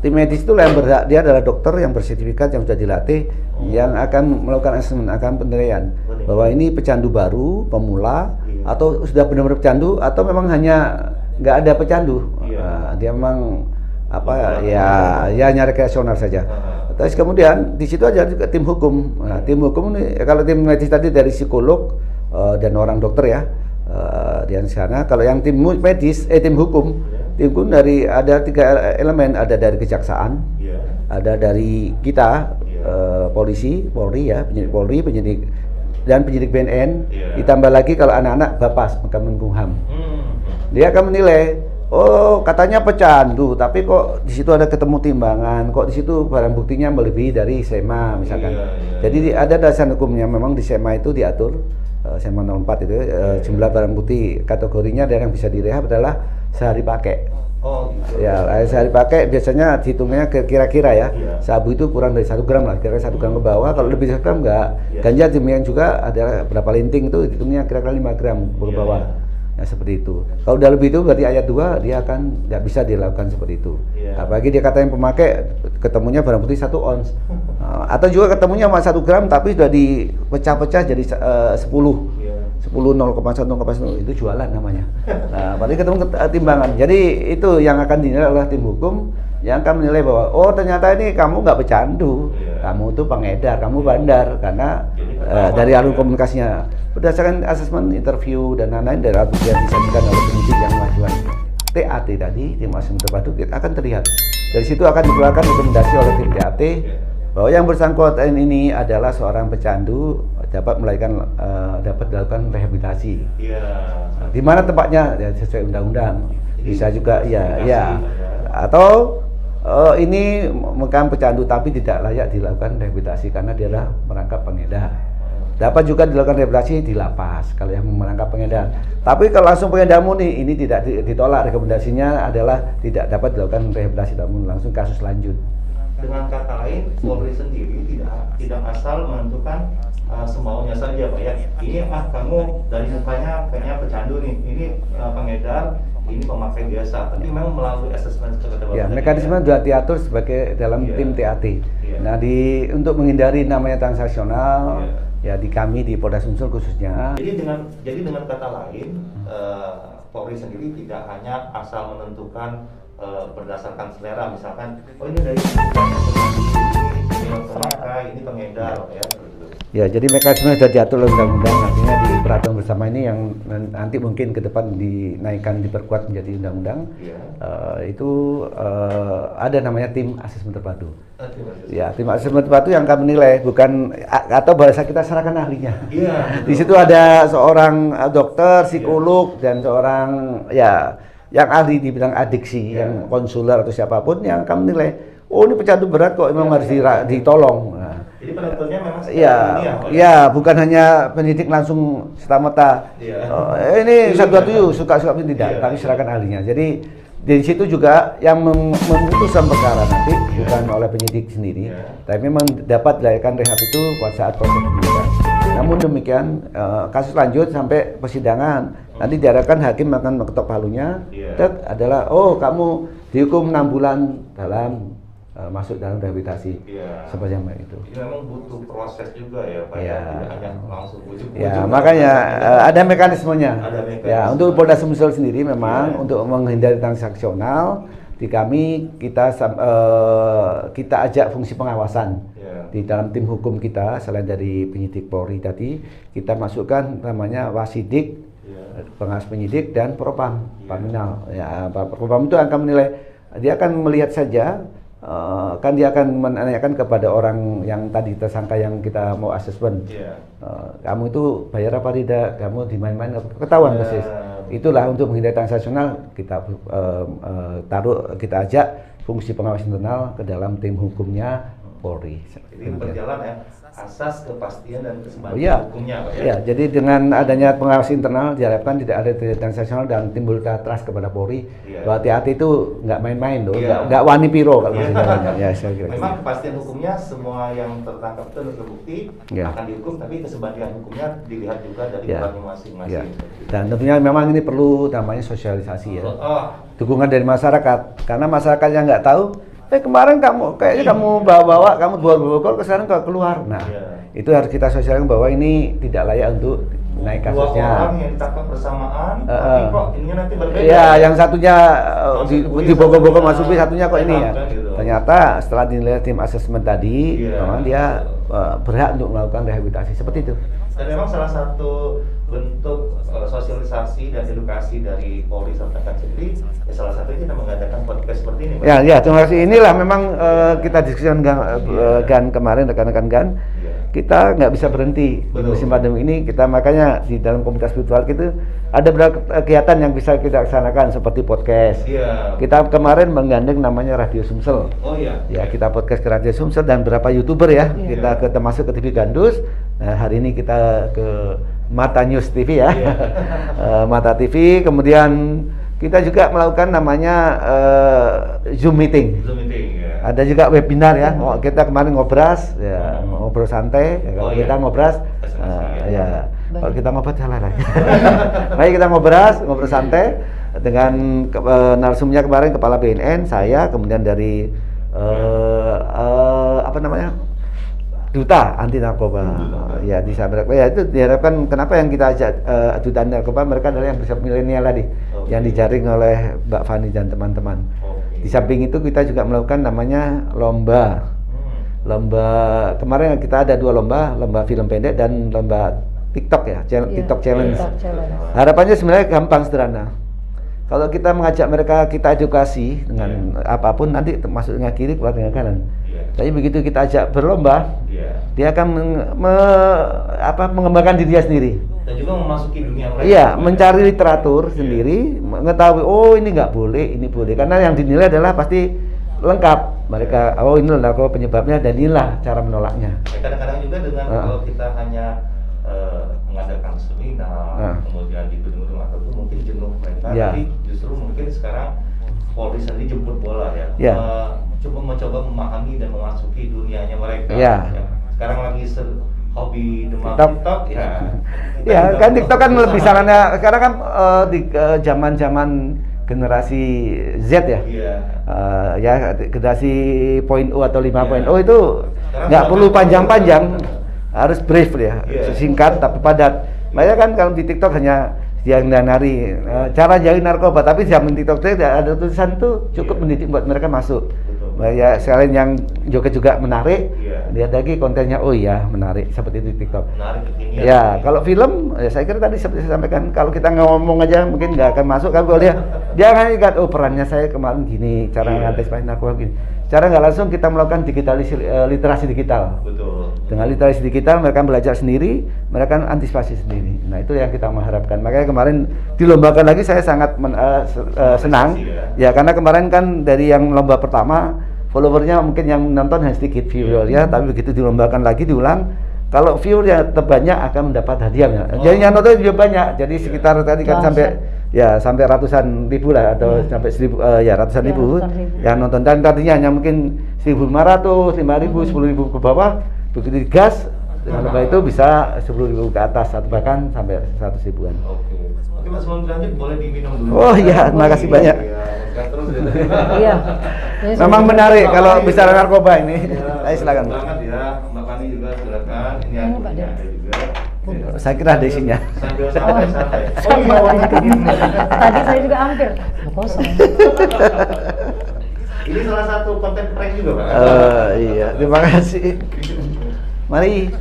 Tim medis itu yang berhak, dia adalah dokter yang bersertifikat yang sudah dilatih, yang akan melakukan asesmen, akan penilaian bahwa ini pecandu baru, pemula, atau sudah benar-benar pecandu, atau memang hanya nggak ada pecandu. Dia memang apa ya nyari rekreasional saja. Terus kemudian di situ aja juga tim hukum. Nah, tim hukum ini kalau tim medis tadi dari psikolog dan orang dokter ya. Di sana kalau yang tim medis tim hukum dari ada 3 elemen, ada dari kejaksaan, ada dari kita polisi, Polri ya, penyidik Polri, penyidik dan penyidik BNN, ditambah lagi kalau anak-anak Bapas Kemenkumham. Dia akan menilai, oh katanya pecandu, tapi kok di situ ada ketemu timbangan, kok di situ barang buktinya melebihi dari SEMA misalkan. Jadi ada dasar hukumnya, memang di SEMA itu diatur. SEMA 04 itu jumlah barang bukti kategorinya, dan yang bisa direhab adalah sehari pakai. Oh gitu. Ya, sehari pakai biasanya dihitungnya kira-kira ya. Iya. Sabu itu kurang dari 1 gram lah, kira-kira 1 gram ke bawah. Kalau lebih dari 1 gram enggak. Iya. Ganja demikian juga ada berapa linting itu hitungnya kira-kira 5 gram ke Iya, bawah. iya. Ya seperti itu. Kalau udah lebih itu berarti ayat 2 dia akan nggak bisa dilakukan seperti itu. Iya. Apalagi dia kata yang pemakai ketemunya barang putih 1 ons. Atau juga ketemunya cuma 1 gram tapi sudah dipecah-pecah jadi 10. Iya. 10 0,1 0,1 itu jualan namanya. Nah, berarti ketemu timbangan. Jadi itu yang akan dinilai oleh tim hukum yang akan menilai bahwa oh ternyata ini kamu nggak pecandu, Iya. kamu tuh pengedar, kamu bandar karena Jadi ketahuan, dari alur ya. komunikasinya berdasarkan asesmen, interview dan lain-lain dari alat bukti yang disajikan oleh penyidik yang mengajukan TAT tadi, tim asesmen terpadu kita akan terlihat. Dari situ akan dikeluarkan rekomendasi oleh tim TAT bahwa yang bersangkutan ini adalah seorang pecandu dapat dilakukan rehabilitasi. Iya. Di mana tempatnya ya, sesuai undang-undang. Bisa juga ya, Indikasi, ya. ya. Atau ini bukan pecandu tapi tidak layak dilakukan rehabilitasi karena dia adalah merangkap pengedar. Dapat juga dilakukan rehabilitasi di lapas kalau yang merangkap pengedar. Tapi kalau langsung pengedar murni ini tidak ditolak, rekomendasinya adalah tidak dapat dilakukan rehabilitasi namun langsung kasus lanjut. Dengan kata lain, Polri sendiri tidak asal menentukan semaunya saja, Pak ya. Ini kamu dari mukanya kayaknya pecandu nih, ini pengedar, ini pemakai biasa. Tapi memang melalui asesmen Ya, mekanisme sudah diatur sebagai dalam Iya. tim TAT. Iya. Nah, untuk menghindari namanya transaksional, ya di kami di Polda Sumsel khususnya. Jadi dengan kata lain, Polri sendiri tidak hanya asal menentukan berdasarkan selera, misalkan, oh ini dari ini pemakai, ini pengedar, ya. Ya, jadi mekanisme sudah diatur oleh undang-undang, artinya di peraturan bersama ini yang nanti mungkin ke depan dinaikkan, diperkuat menjadi undang-undang. Iya. Itu ada namanya tim asesmen terpadu. Ya, tim asesmen terpadu yang akan menilai, bukan atau bahasa kita serahkan ahlinya. Iya. Di situ ada seorang dokter, psikolog, dan seorang ya yang ahli di bidang adiksi, yang konselor atau siapapun yang akan menilai. Oh ini pecandu berat kok, memang harus ditolong. Nah, Jadi penentunya memang ya, bukan hanya penyidik langsung serta-merta. Iya. Oh, ini 127 suka-suka tidak, tapi serahkan ahlinya. Jadi di situ juga yang memutuskan perkara nanti bukan oleh penyidik sendiri, tapi memang dapat dilakukan rehab itu pada saat proses penyidikan. Namun demikian kasus lanjut sampai persidangan nanti diharapkan hakim akan mengetok palunya. Adalah oh kamu dihukum 6 bulan dalam masuk dalam rehabilitasi seperti yang itu. Ini memang butuh proses juga ya Pak, ya. Tidak hanya langsung ujuk-ujuk. Ya makanya ada mekanismenya. Ada mekanisme. Ya untuk Polda Sumsel sendiri memang untuk menghindari transaksional di kami kita ajak fungsi pengawasan di dalam tim hukum kita. Selain dari penyidik Polri tadi kita masukkan namanya wasidik, pengawas penyidik dan propam paminal. Ya propam itu akan menilai, dia akan melihat saja. Kan dia akan menanyakan kepada orang yang tadi tersangka yang kita mau asesmen, kamu itu bayar apa tidak, kamu dimain-main, ketahuan persis. Itulah untuk menghindari transaksional kita kita ajak fungsi pengawas internal ke dalam tim hukumnya Polri. Jadi berjalan ya asas kepastian dan keseimbangan hukumnya Pak ya. Ya, jadi dengan adanya pengawas internal diharapkan tidak ada transaksional dan timbul trust kepada Polri bahwa TAT itu nggak main-main loh, nggak wani piro kalau masih namanya. Ya, saya kira. Memang kepastian hukumnya semua yang tertangkap itu dan terbukti akan dihukum, tapi keseimbangan hukumnya dilihat juga dari orangnya masing-masing. Dan tentunya memang ini perlu namanya sosialisasi ya, dukungan dari masyarakat, karena masyarakat yang nggak tahu. Kemarin kayaknya kamu bawa-bawa, kamu bawa-bawa sekarang keluar. Nah, itu harus kita sosialisasikan bahwa ini tidak layak untuk naik kasusnya. Dua orang yang ditangkap bersamaan, tapi kok ininya nanti berbeda. Iya, yang satunya di Bogor-Bogor masuk satunya kok ini ya. Ternyata setelah dinilai tim asesmen tadi, memang dia berhak untuk melakukan rehabilitasi seperti itu. Dan memang salah satu bentuk sosialisasi dan edukasi dari Polri serta sendiri, ya salah satunya kita mengadakan podcast seperti ini. Ya, terima kasih. Inilah memang kita diskusikan GAN kemarin, rekan-rekan GAN. Kita nggak bisa berhenti di musim pandemi ini. Kita makanya di dalam komunitas spiritual kita ada beberapa kegiatan yang bisa kita laksanakan seperti podcast. Kita kemarin menggandeng namanya Radio Sumsel. Oh iya. Ya, kita podcast ke Radio Sumsel dan beberapa YouTuber ya. Kita termasuk ke TV Gandus. Nah, hari ini kita ke Mata News TV ya. Mata TV, kemudian kita juga melakukan namanya Zoom meeting. Zoom meeting ya. Ada juga webinar ya. Kita kemarin ngobras, ya, ngobrol santai. Kalau kita ngobras, ya. Kalau kita ngobrol salah lagi. Baik, kita ngobrol santai dengan narsumnya kemarin Kepala BNN, saya, kemudian dari apa namanya? Duta anti narkoba. Ya, disampaikan. Ya, itu diharapkan kenapa yang kita ajak duta anti narkoba, mereka adalah yang bersama milenial tadi, yang dijaring oleh Mbak Fani dan teman-teman. Di samping itu kita juga melakukan namanya lomba. Lomba kemarin kita ada 2 lomba film pendek dan lomba TikTok ya, TikTok Challenge. Harapannya sebenarnya gampang, sederhana. Kalau kita mengajak mereka, kita edukasi dengan apapun, nanti masuk dengan kiri, keluar dengan kanan. Tapi begitu kita ajak berlomba, dia akan mengembangkan dirinya sendiri. Dan juga memasuki dunia mereka. Iya, mencari literatur sendiri, mengetahui oh ini nggak boleh, ini boleh. Karena yang dinilai adalah pasti lengkap. Mereka oh ini narkoba penyebabnya dan inilah cara menolaknya. Kadang-kadang juga dengan kalau kita hanya mengadakan seminar, kemudian di gedung-gedung atau itu mungkin jenuh mereka, tapi justru mungkin sekarang Polri sendiri jemput bola ya, mencoba memahami dan memasuki dunianya mereka. Sekarang lagi hobi demam TikTok ya. Ya kan TikTok kan lebih sarana sekarang kan di zaman-zaman generasi Z ya. Ya generasi .0 atau 5.0 itu nggak perlu panjang-panjang, harus brief ya, singkat tapi padat. Makanya kan kalau di TikTok hanya yang nari cara jauhi narkoba, tapi zaman TikTok itu ada tulisan tuh cukup mendidik buat mereka masuk. Ya selain yang joget juga menarik, lihat lagi kontennya, oh iya menarik seperti itu di TikTok. Ya kalau film, ya saya kira tadi seperti saya sampaikan, kalau kita ngomong aja mungkin nggak akan masuk. Kalau dia akan ingat, oh perannya saya kemarin gini, cara mengantisipasi narkoba gini. Cara nggak langsung kita melakukan literasi digital. Betul. Dengan literasi digital mereka belajar sendiri, mereka antisipasi sendiri. Nah itu yang kita mengharapkan. Makanya kemarin dilombakan lagi saya sangat senang. Ya karena kemarin kan dari yang lomba pertama followernya mungkin yang nonton hanya sedikit viewer ya, tapi begitu dilombakan lagi diulang, kalau viewer yang terbanyak akan mendapat hadiahnya. Jadi yang nonton juga banyak. Jadi sekitar tadi kan sampai ratusan ribu lah atau sampai ratusan ribu yang nonton, dan tadinya hanya mungkin 1.500, 5.000, 10.000 ke bawah, begitu digas dengan lomba itu bisa 10.000 ke atas atau bahkan sampai 100 ribuan. Oke Mas, sebelum lanjut boleh diminum dulu. Oh iya, terima kasih banyak. Iya. Memang menarik kalau bicara narkoba ini. Ayo silakan. Banget ya, Mbak Fani juga silakan. Ini ada juga. Saya kira ada isinya. Sambil santai-santai. Tadi saya juga hampir kosong. Ini salah satu konten prank juga Pak. Iya, terima kasih. Mari.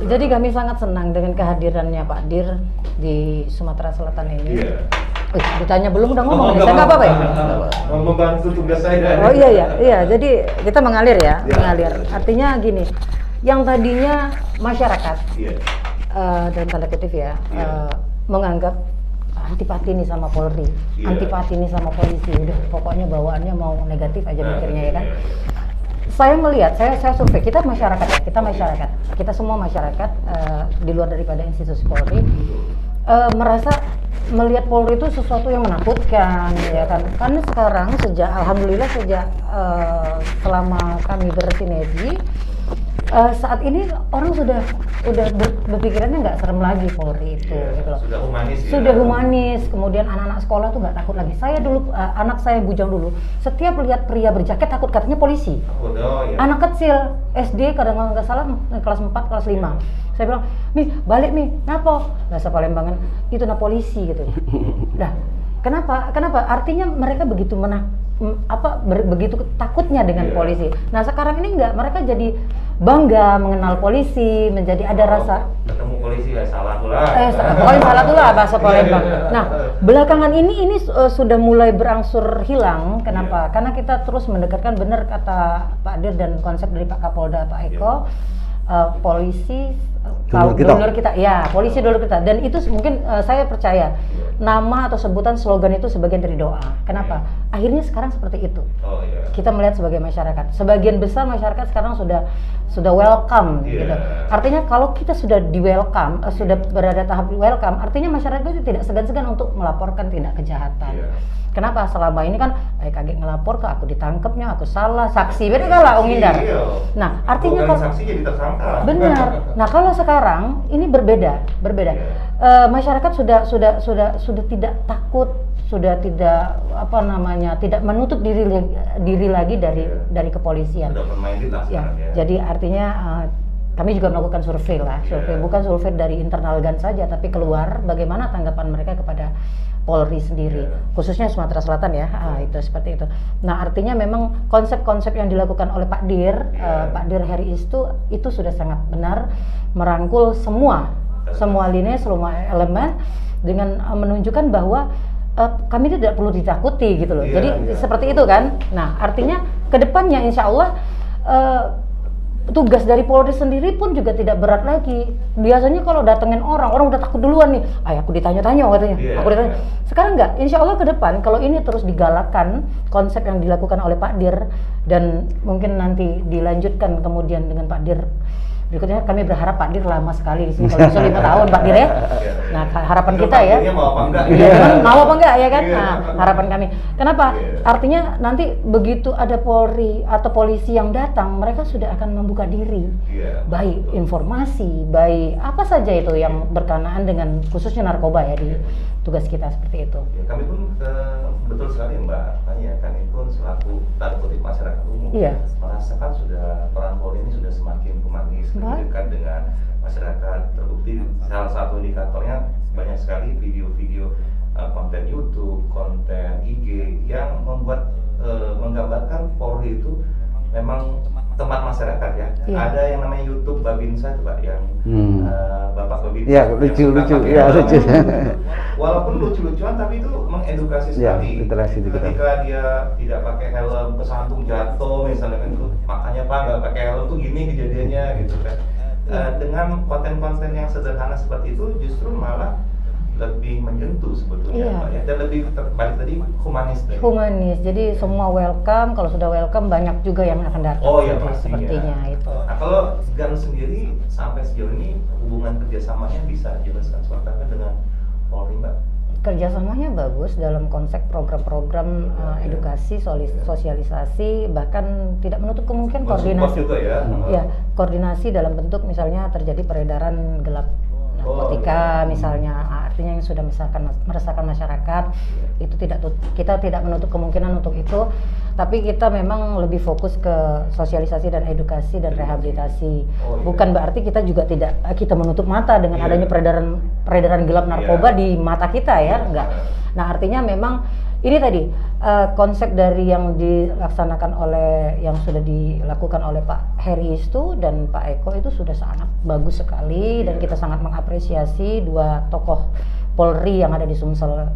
Jadi kami sangat senang dengan kehadirannya Pak Dir di Sumatera Selatan ini. Ditanya belum udah ngomong nih, saya nggak apa-apa ya? Membantu tugas saya. Oh iya, jadi kita mengalir ya, mengalir. Artinya gini, yang tadinya masyarakat dalam tanda kutip ya menganggap antipati nih sama Polri, antipati nih sama polisi, udah pokoknya bawaannya mau negatif aja mikirnya ya kan. Saya melihat, saya survei, kita semua masyarakat di luar daripada institusi Polri merasa melihat Polri itu sesuatu yang menakutkan ya kan. Karena sekarang alhamdulillah sejak selama kami bersinergi saat ini orang sudah berpikirannya nggak serem lagi Polri itu gitu loh. Sudah humanis ya. Sudah humanis, kemudian anak-anak sekolah tuh nggak takut lagi. Saya dulu anak saya bujang dulu, setiap lihat pria berjaket takut, katanya polisi. Anak kecil SD kadang nggak salah kelas 4, kelas 5. Saya bilang, "Mi, balik Mi, napo?" Bahasa Palembangan, "Itu na polisi" gitu. Nah, kenapa? Artinya mereka begitu begitu takutnya dengan polisi. Nah, sekarang ini enggak, mereka jadi bangga mengenal polisi, menjadi ada rasa ketemu polisi ya salah tuh lah. Pokoknya salah tuh lah bahasa Palembang. Nah, belakangan ini sudah mulai berangsur hilang. Kenapa? Karena kita terus mendekatkan, benar kata Pak Dir dan konsep dari Pak Kapolda Pak Eko, polisi dulur kita, ya polisi dulur kita, dan itu mungkin saya percaya nama atau sebutan slogan itu sebagian dari doa. Kenapa? Akhirnya sekarang seperti itu. Kita melihat sebagai masyarakat, sebagian besar masyarakat sekarang sudah sudah welcome Iya. gitu. Artinya kalau kita sudah di welcome, sudah berada tahap welcome, artinya masyarakat itu tidak segan-segan untuk melaporkan tindak kejahatan. Iya. Kenapa? Selama ini kan kaget ngelapor ke aku ditangkapnya, aku salah, saksi beda kalah ngindar. Iya. Nah, artinya kalau saksi jadi tersangka. benar. Nah, kalau sekarang ini berbeda. Masyarakat sudah tidak takut, sudah tidak tidak menutup diri lagi dari kepolisian. Udah open-minded lah Ya, sekarang ya. jadi artinya kami juga melakukan survei, bukan survei dari internal GAN saja, tapi keluar bagaimana tanggapan mereka kepada Polri sendiri, khususnya Sumatera Selatan ya, itu seperti itu. Nah, artinya memang konsep-konsep yang dilakukan oleh Pak Dir, Pak Dir Heri itu sudah sangat benar, merangkul semua lini, semua elemen dengan menunjukkan bahwa kami tidak perlu ditakuti gitu loh. Jadi seperti itu kan. Nah, artinya kedepannya insya Allah tugas dari Polri sendiri pun juga tidak berat lagi. Biasanya kalau datengin orang udah takut duluan nih. Aku ditanya-tanya katanya. Aku ditanya. Sekarang enggak. Insya Allah ke depan kalau ini terus digalakkan konsep yang dilakukan oleh Pak Dir dan mungkin nanti dilanjutkan kemudian dengan Pak Dir. Berikutnya kami berharap Pak Dir lama sekali di sini, kalau bisa 5 tahun Pak Dir ya. Nah, harapan kita ya. Mau apa enggak? Mau apa enggak ya kan? Nah, harapan kami. Kenapa? Artinya nanti begitu ada Polri atau polisi yang datang, mereka sudah akan membuka diri. Baik informasi, baik apa saja itu yang berkenaan dengan khususnya narkoba ya di tugas kita seperti itu. Ya, kami pun betul sekali Mbak Fani ya, kami pun selaku tanda kutip masyarakat umum merasakan sudah peran Polri ini sudah semakin humanis, lebih dekat dengan masyarakat. Terbukti salah satu indikatornya banyak sekali video-video konten YouTube, konten IG yang membuat menggambarkan Polri itu memang teman masyarakat ya. Ada yang namanya YouTube Babinsa tuh Pak, yang Bapak Babinsa. Iya, lucu. Walaupun lucu-lucuan tapi itu mengedukasi sekali. Ketika dia tidak pakai helm kesantung jatuh misalnya kan itu, makanya Pak nggak pakai helm tuh gini kejadiannya gitu kan. Dengan konten-konten yang sederhana seperti itu justru malah lebih menyentuh sebetulnya Pak ya, dan lebih balik tadi humanis. Jadi semua welcome, kalau sudah welcome banyak juga yang akan datang. Sepertinya itu. Nah, kalau GAN sendiri sampai sejauh ini hubungan kerjasamanya bisa jelaskan seperti dengan Polri Mbak? Kerjasamanya bagus dalam konsep program-program edukasi, sosialisasi, bahkan tidak menutup kemungkinan koordinasi juga ya? Koordinasi dalam bentuk misalnya terjadi peredaran gelap narkotika misalnya, artinya yang sudah meresahkan masyarakat, itu kita tidak menutup kemungkinan untuk itu, tapi kita memang lebih fokus ke sosialisasi dan edukasi dan rehabilitasi. Bukan berarti kita juga kita menutup mata dengan adanya peredaran gelap narkoba di mata kita ya, enggak. Nah, artinya memang ini tadi konsep dari yang sudah dilakukan oleh Pak Heri itu dan Pak Eko itu sudah sangat bagus sekali, dan kita sangat mengapresiasi dua tokoh Polri yang ada di Sumsel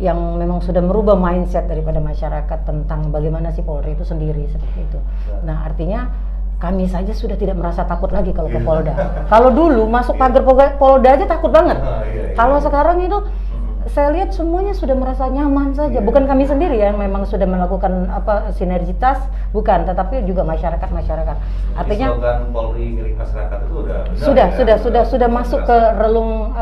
yang memang sudah merubah mindset daripada masyarakat tentang bagaimana sih Polri itu sendiri seperti itu. Nah, artinya kami saja sudah tidak merasa takut lagi kalau ke Polda. Kalau dulu masuk pagar Polda aja takut banget. Kalau sekarang itu saya lihat semuanya sudah merasa nyaman saja. Bukan kami sendiri yang memang sudah melakukan sinergitas, bukan, tetapi juga masyarakat. Artinya slogan Polri milik masyarakat itu sudah masuk ke relung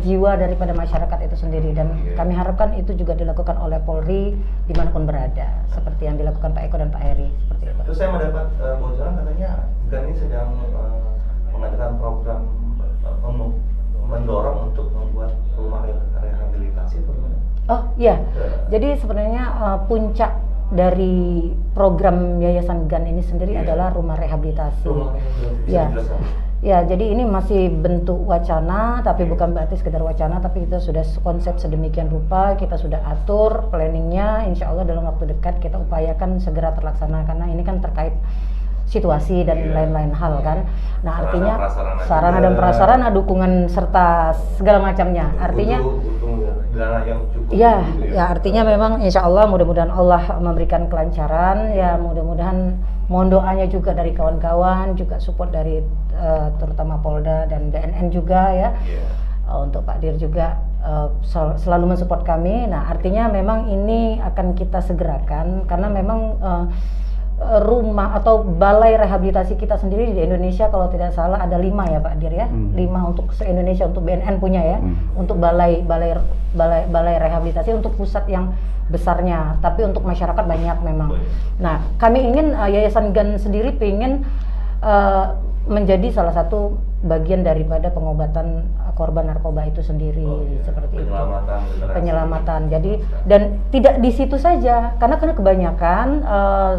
jiwa daripada masyarakat itu sendiri, dan kami harapkan itu juga dilakukan oleh Polri dimanapun berada, seperti yang dilakukan Pak Eko dan Pak Heri seperti itu. Terus saya mendapat bocoran katanya GAN ini sedang mengadakan program mendorong untuk membuat rumah rehabilitasi atau gimana? Oh iya, jadi sebenarnya puncak dari program Yayasan GAN ini sendiri adalah rumah rehabilitasi. Ya, jadi ini masih bentuk wacana, tapi bukan berarti sekedar wacana, tapi kita sudah konsep sedemikian rupa, kita sudah atur planningnya, insya Allah dalam waktu dekat kita upayakan segera terlaksana, karena ini kan terkait situasi dan lain-lain hal kan. Nah, artinya sarana dan prasarana, dukungan serta segala macamnya. Artinya dana yang cukup. Ya, artinya memang insya Allah mudah-mudahan Allah memberikan kelancaran ya, mudah-mudahan mohon doanya juga dari kawan-kawan, juga support dari terutama Polda dan BNN juga ya. Untuk Pak Dir juga selalu mensupport kami. Nah, artinya memang ini akan kita segerakan karena memang rumah atau balai rehabilitasi kita sendiri di Indonesia kalau tidak salah ada 5 ya Pak Dir ya, 5 untuk se-Indonesia, untuk BNN punya ya, untuk balai rehabilitasi untuk pusat yang besarnya, tapi untuk masyarakat banyak memang. Nah, kami ingin Yayasan GAN sendiri ingin menjadi salah satu bagian daripada pengobatan korban narkoba itu sendiri, seperti itu. Penyelamatan. Jadi dan tidak di situ saja, karena kebanyakan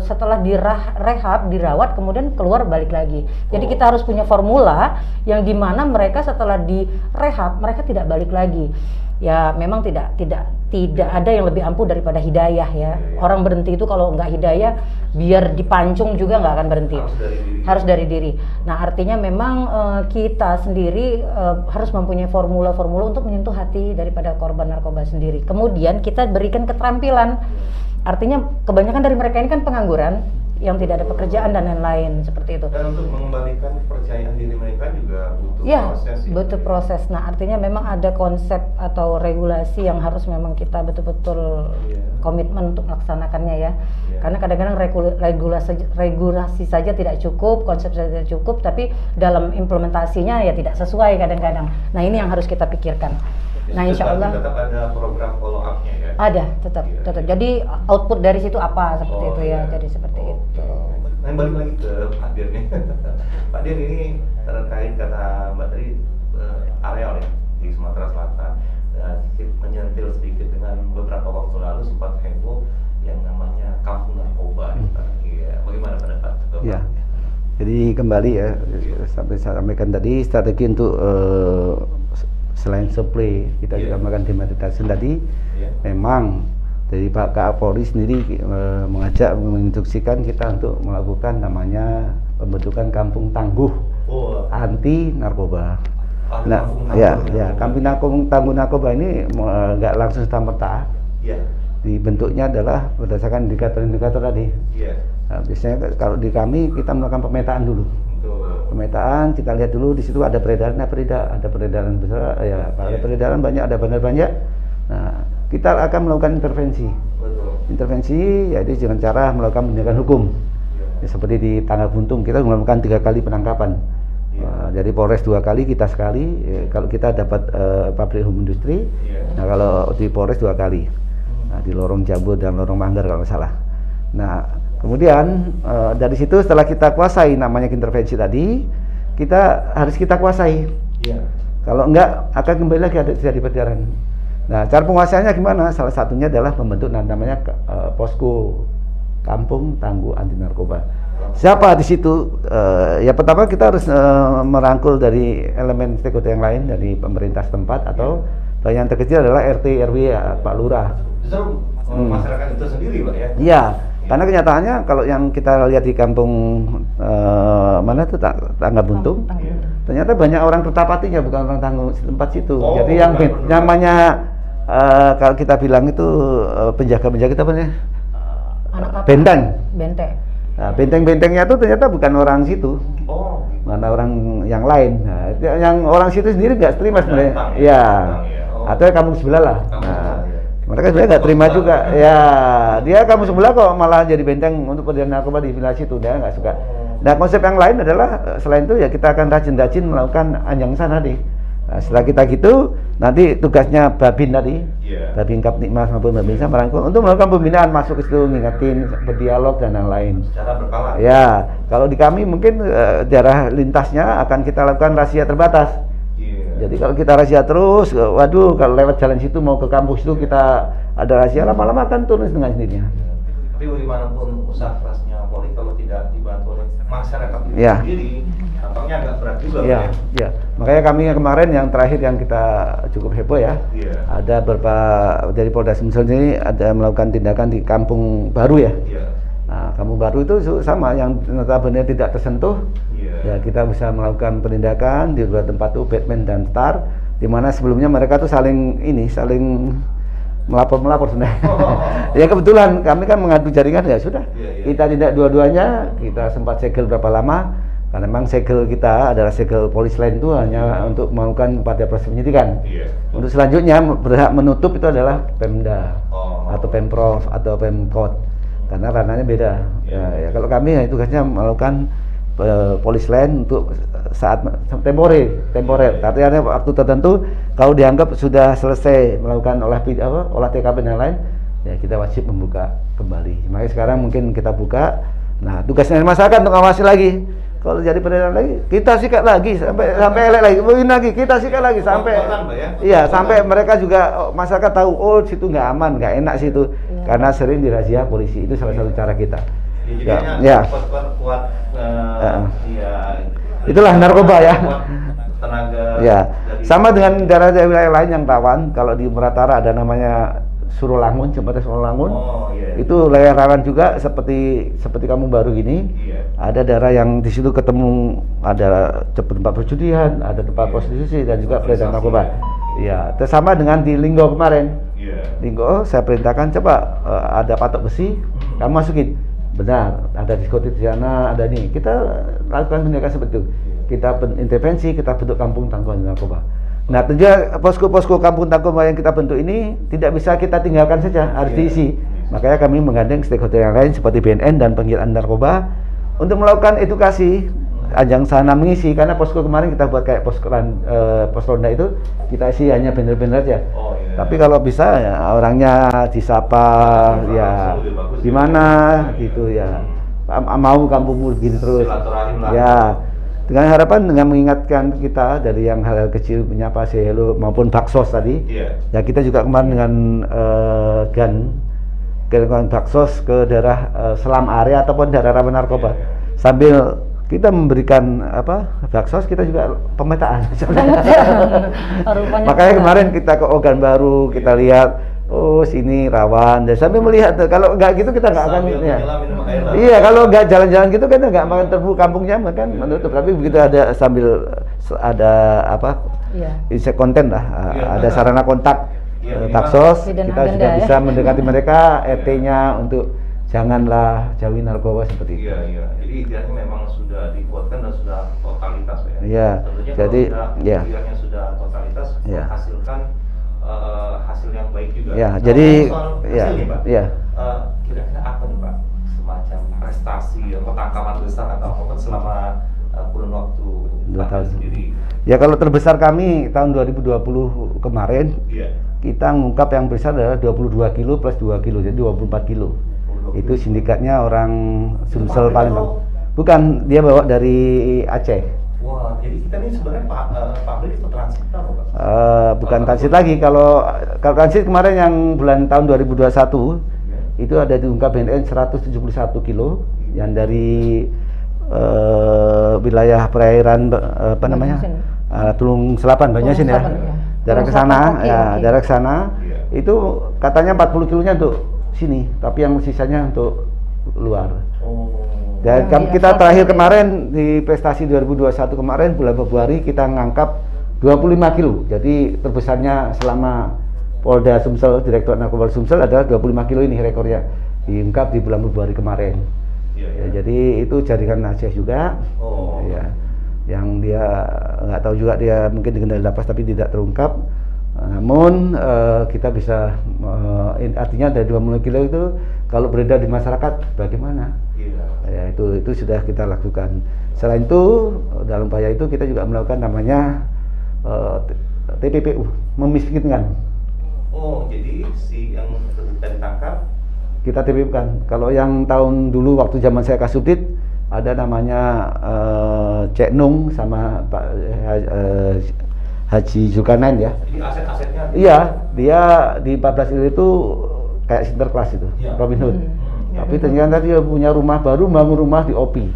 setelah direhab, dirawat, kemudian keluar balik lagi. Jadi kita harus punya formula yang dimana mereka setelah direhab mereka tidak balik lagi. Ya memang tidak ada yang lebih ampuh daripada hidayah ya. Orang berhenti itu kalau nggak hidayah, biar dipancung juga nggak akan berhenti. Harus dari diri. Nah artinya memang kita sendiri harus mempunyai formula-formula untuk menyentuh hati daripada korban narkoba sendiri. Kemudian kita berikan keterampilan. Artinya kebanyakan dari mereka ini kan pengangguran, yang tidak ada pekerjaan dan lain-lain seperti itu. Dan untuk mengembalikan kepercayaan diri mereka juga butuh proses. Butuh proses. Nah, artinya memang ada konsep atau regulasi yang harus memang kita betul-betul komitmen untuk melaksanakannya ya. Karena kadang-kadang regulasi saja tidak cukup, konsep saja tidak cukup, tapi dalam implementasinya ya tidak sesuai kadang-kadang. Nah, ini yang harus kita pikirkan. Nah, insya Allah tetap ada program follow up-nya ya. Ada, tetap. Jadi output dari situ apa seperti itu ya. Jadi seperti itu. Nah, balik lagi ke Pak Dir nih. Pak Dir ini terkait kata Mbak tadi areal ya di Sumatera Selatan. Menyentil sedikit dengan beberapa waktu lalu sempat heboh yang namanya kampung narkoba. Bagaimana pendapat Bapak? Ya. Jadi kembali ya, sampai saya sampaikan tadi strategi untuk selain supply kita juga melakukan demonitisasi tadi. Memang dari Pak Kapolri sendiri mengajak menginstruksikan kita untuk melakukan namanya pembentukan kampung tangguh anti narkoba. Nah, kampung tangguh narkoba ini nggak langsung serta-merta. Dibentuknya adalah berdasarkan indikator-indikator tadi. Nah, biasanya kalau di kami kita melakukan pemetaan dulu. Pemetaan kita lihat dulu di situ ada peredaran apa tidak, ada peredaran besar ya, ada peredaran banyak, ada bandar banyak. Nah, kita akan melakukan intervensi. Intervensi yaitu dengan cara melakukan penindakan hukum. Ya, seperti di Tangga Buntung kita melakukan 3 kali penangkapan. Jadi Polres 2 kali, kita sekali. Kalau kita dapat pabrik home industri, nah kalau di Polres 2 kali. Nah, di Lorong Jambu dan Lorong Manggar kalau nggak salah. Nah, kemudian dari situ setelah kita kuasai namanya intervensi tadi, kita harus kita kuasai. Kalau enggak akan kembali lagi ada terjadi peredaran. Nah, cara penguasaannya gimana? Salah satunya adalah membentuk namanya posko kampung tangguh anti narkoba. Siapa di situ? Ya pertama kita harus merangkul dari elemen stakeholder yang lain dari pemerintah setempat atau yang terkecil adalah RT RW ya, Pak Lurah. Justru masyarakat itu sendiri Pak ya? Iya, karena kenyataannya kalau yang kita lihat di kampung mana itu Tangga Buntung, ternyata banyak orang tertapatinya bukan orang tanggung tempat situ. Jadi yang namanya kalau kita bilang itu penjaga-penjaga apa namanya? Benteng. Nah, benteng-bentengnya itu ternyata bukan orang situ. Mana orang yang lain. Nah, yang orang situ sendiri nggak terima sebenarnya. Ya. Atau kampung sebelah lah. Nah, mereka sebenarnya nggak terima juga. Ya, dia kampung sebelah kok malah jadi benteng untuk peredaran narkoba di wilayah situ, dia nggak suka. Nah, konsep yang lain adalah selain itu ya kita akan rajin-rajin melakukan anjang sana nih. Nah, setelah kita gitu, nanti tugasnya Babin tadi, Babin Kapnikmas maupun Babinsa merangkul untuk melakukan pembinaan, masuk ke situ, ngingetin, berdialog dan lain-lain. Secara berkala. Ya, kalau di kami mungkin daerah lintasnya akan kita lakukan razia terbatas. Jadi kalau kita razia terus, waduh, kalau lewat jalan situ mau ke kampus itu kita ada razia, lama-lama akan turun dengan sendirinya. Tapi bagaimanapun usaha kerasnya Polri kalau tidak dibantu oleh masyarakat itu sendiri, tampaknya agak berat juga. Ya. Makanya kami kemarin yang terakhir yang kita cukup heboh ya, ada beberapa dari Polda Sumsel ini ada melakukan tindakan di Kampung Baru ya. Nah, Kampung Baru itu sama yang notabene tidak tersentuh. Ya, kita bisa melakukan penindakan di dua tempat itu Batman dan Star, di mana sebelumnya mereka tuh saling melapor sebenarnya. Ya kebetulan kami kan mengadu jaringan ya sudah. Kita tidak dua-duanya, kita sempat segel berapa lama karena memang segel kita adalah segel polis lain itu hanya untuk melakukan pada proses penyidikan. Untuk selanjutnya berhak menutup itu adalah Pemda atau Pemprov atau Pemkot. karena ranahnya beda. Ya, kalau kami tugasnya melakukan polis lain untuk saat temporer. Artinya waktu tertentu kalau dianggap sudah selesai melakukan olah TKP dan lain, ya kita wajib membuka kembali. Makanya sekarang mungkin kita buka. Nah, tugasnya masyarakat untuk ngawasi lagi. Kalau jadi peredaran lagi, kita sikat lagi sampai elek lagi, mungkin lagi kita sikat lagi sampai, iya sampai mereka juga masyarakat tahu, oh situ nggak aman, nggak enak situ, karena sering dirazia polisi. Itu salah satu cara kita. Ya. Itulah narkoba ya. Tenaga. Ya. Sama dengan daerah wilayah lain yang rawan. Kalau di Meratara ada namanya Surolangun, jembatan Surolangun. Itu wilayah rawan juga seperti kamu baru gini. Ada daerah yang di situ ketemu ada tempat perjudian, ada tempat prostitusi dan juga peredaran narkoba. Ya, sama dengan di Linggo kemarin. Linggo saya perintahkan coba ada patok besi, kamu masukin. Benar, ada diskotik di sana, ada nih. Kita lakukan tindakan seperti itu. Kita intervensi, kita bentuk kampung tangguhan narkoba. Nah, tentunya posko-posko kampung narkoba yang kita bentuk ini tidak bisa kita tinggalkan saja, harus diisi. Makanya kami menggandeng stakeholder yang lain seperti BNN dan penggiat narkoba untuk melakukan edukasi, ajang sana mengisi, karena posko kemarin kita buat kayak pos ronda itu kita isi hanya bener-bener aja. Tapi kalau bisa ya, orangnya disapa ya di mana gitu ya, mau kampungmu begini terus ya, dengan harapan dengan mengingatkan kita dari yang hal-hal kecil menyapa say hello maupun baksos tadi. Ya kita juga kemarin dengan dengan baksos ke daerah selam area ataupun daerah rawan narkoba sambil kita memberikan baksos, kita juga pemetaan. Makanya kemarin kita ke Ogan Baru, kita lihat oh sini rawan, dan sambil melihat kalau nggak gitu kita nggak akan ya. Iya, kalau nggak jalan-jalan gitu kan nggak akan terbuka kampungnya kan menutup. Tapi begitu ada sambil ada insek konten lah, ada sarana kontak baksos, kita sudah bisa mendekati mereka, RT-nya untuk janganlah jauhi narkoba seperti itu. Iya. Jadi idealnya memang sudah dikuatkan dan sudah totalitas ya. Iya. Tentunya Jadi idealnya sudah totalitas, menghasilkan hasil yang baik juga. Ya, nah, jadi hasil nih, Pak. Kira-kira apa nih, Pak? Semacam prestasi atau tangkapan besar atau apa selama kurun waktu 2 tahun sendiri. Ya, kalau terbesar kami tahun 2020 kemarin, kita ngungkap yang besar adalah 22 kilo plus 2 kilo, jadi 24 kilo. Itu sindikatnya orang Sumsel Palembang. Bukan, dia bawa dari Aceh. Wah, jadi kita ini sebenarnya pabrik itu transit apa, Pak? Bukan transit lagi. Kalau transit kemarin yang bulan tahun 2021 itu ada diungkap BNN 171 kilo yang dari wilayah perairan Tulung Selapan, Banyasin ya. Daerah ke sana, daerah ke sana. Itu katanya 40 kilonya untuk sini, tapi yang sisanya untuk luar. Dan kita terakhir kemarin di prestasi 2021 kemarin bulan Februari kita ngangkap 25 kilo. Jadi terbesarnya selama Polda Sumsel, Direktorat Narkoba Sumsel adalah 25 kilo ini rekornya. Diungkap di bulan Februari kemarin. Ya, jadi itu jaringan Aceh juga. Ya. Yang dia nggak tahu juga, dia mungkin dikendali lapas tapi tidak terungkap. Namun kita bisa artinya dari 20 kilo itu kalau beredar di masyarakat bagaimana? Ya, itu sudah kita lakukan. Selain itu dalam upaya itu kita juga melakukan namanya TPPU, memiskinkan. Oh, jadi si yang ditangkap kita TPP-kan. Kalau yang tahun dulu waktu zaman saya Kasubdit ada namanya Cek Nung sama Pak Haji Zulkarnain ya. Jadi aset-asetnya? Iya, dia di 14 kilo itu kayak Sinterklas itu, Robin Hood. Tapi ternyata dia punya rumah baru, bangun rumah di OPI.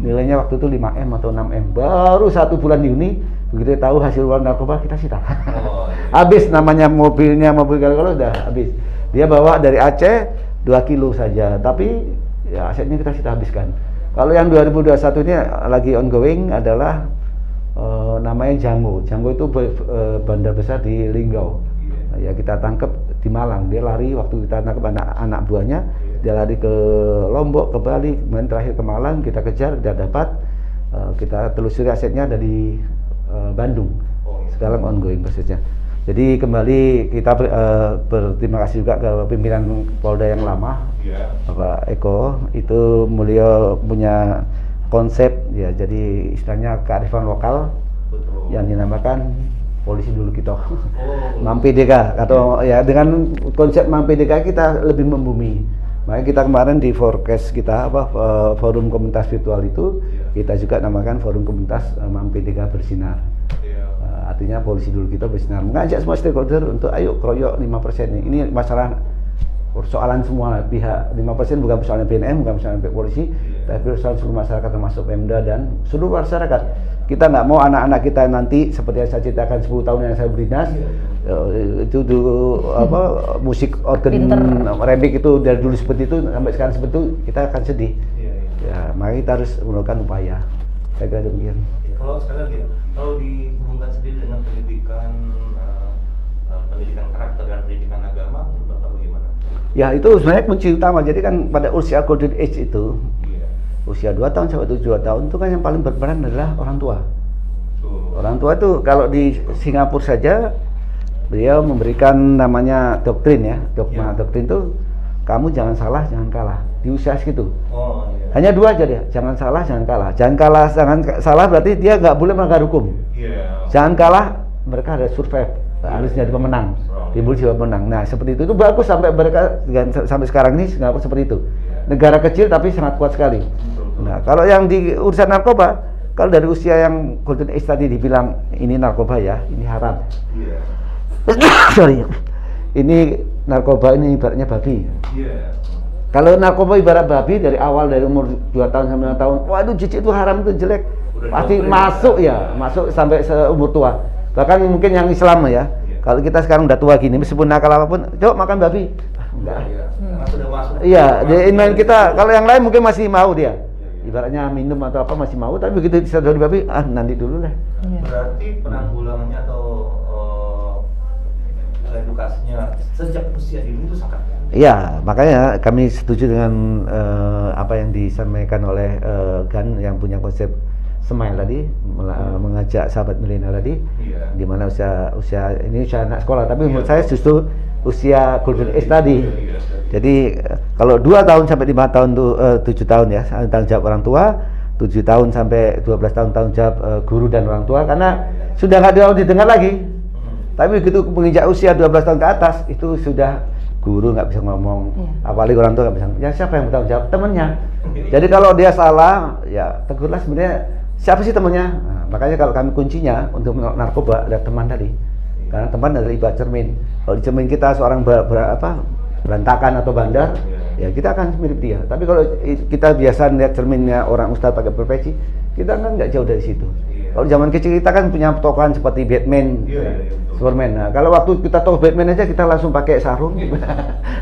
Nilainya waktu itu 5M atau 6M. Baru 1 bulan di Uni, begitu tahu hasil luar narkoba kita sita. Habis namanya mobilnya, mobil kalau udah habis. Dia bawa dari Aceh 2 kilo saja, tapi ya asetnya kita sita habiskan. Kalau yang 2021 ini lagi ongoing adalah namanya Jango. Jango itu bandar besar di Linggau. Ya kita tangkap di Malang. Dia lari waktu kita tangkap anak buahnya. Dia lari ke Lombok, ke Bali, kemudian terakhir ke Malang. Kita kejar, tidak dapat. Kita telusuri asetnya dari Bandung. Sekarang ongoing prosesnya. Jadi kembali kita berterima kasih juga ke pimpinan Polda yang lama, Bapak Eko. Itu beliau punya konsep ya, jadi istilahnya kearifan lokal. Betul. Yang dinamakan polisi dulu kita, MAMPDK atau ya dengan konsep MAMPDK kita lebih membumi. Makanya kita kemarin di forecast kita forum komunitas virtual itu kita juga namakan forum komunitas MAMPDK bersinar. Artinya polisi dulu kita bersinar, mengajak semua stakeholder untuk ayo keroyok 5%. Ini masalah persoalan semua pihak. 5% bukan persoalan BNN, bukan persoalan pihak polisi, tapi persoalan seluruh masyarakat termasuk Pemda dan seluruh masyarakat. Kita nggak mau anak-anak kita nanti seperti yang saya ceritakan 10 tahun yang saya berdinas itu musik organ rembik itu dari dulu seperti itu sampai sekarang seperti itu, kita akan sedih. Ya, maka kita harus melakukan upaya. Saya kira demikian. Kalau sekali lagi, kalau dihubungkan sendiri dengan pendidikan karakter dan pendidikan agama, Bapak bagaimana? Ya itu sebenarnya kunci utama. Jadi kan pada usia golden age itu, usia 2 tahun sampai 7 tahun itu kan yang paling berperan adalah orang tua. Orang tua itu kalau di Singapura saja beliau memberikan namanya doktrin ya, dogma doktrin itu kamu jangan salah, jangan kalah di usia segitu. Hanya 2 aja dia, jangan salah, jangan kalah. Jangan salah berarti dia nggak boleh melanggar hukum. Jangan kalah, mereka harus survive, harus jadi pemenang, timbul jiwa pemenang. Nah seperti itu bagus sampai mereka sampai sekarang ini Singapura seperti itu. Negara kecil tapi sangat kuat sekali. Nah kalau yang di urusan narkoba, kalau dari usia yang golden age tadi dibilang ini narkoba ya, ini haram. Sorry, ini narkoba ini ibaratnya babi. Kalau narkoba ibarat babi dari awal dari umur 2 tahun sampai 5 tahun, waduh cici itu haram, itu jelek, pasti masuk ya, masuk sampai seumur tua. Bahkan mungkin yang Islam ya, kalau kita sekarang udah tua gini, meskipun nakal apapun, coba makan babi. Enggak. Iya, di iman kita. Kalau yang lain mungkin masih mau dia. Ibaratnya minum atau apa masih mau, tapi begitu disadari babi, nanti dulu lah. Berarti penanggulangannya atau edukasinya sejak usia dini itu sangat. Iya, makanya kami setuju dengan apa yang disampaikan oleh GAN yang punya konsep Smile tadi, mengajak sahabat milenial tadi, di mana usia ini usia anak sekolah, tapi menurut saya justru usia golden age tadi. Jadi kalau 2 tahun sampai 5 tahun tuh 7 tahun ya tanggung jawab orang tua, 7 tahun sampai 12 tahun tanggung jawab guru dan orang tua, karena sudah nggak didengar lagi. Tapi begitu menginjak usia 12 tahun ke atas itu sudah guru nggak bisa ngomong, apalagi orang tua nggak bisa. Ya siapa yang bertanggung jawab? Temennya. Jadi kalau dia salah, ya tegurlah sebenarnya. Siapa sih temannya? Nah, makanya kalau kami kuncinya untuk menolak narkoba adalah teman tadi. Karena teman adalah ibarat cermin. Kalau di cermin kita seorang berantakan atau bandar, ya kita akan mirip dia. Tapi kalau kita biasa lihat cerminnya orang ustadz pakai berpeci, kita kan nggak jauh dari situ. Kalau zaman kecil kita kan punya tokohan seperti Batman, Superman. Nah, kalau waktu kita tahu Batman aja kita langsung pakai sarung,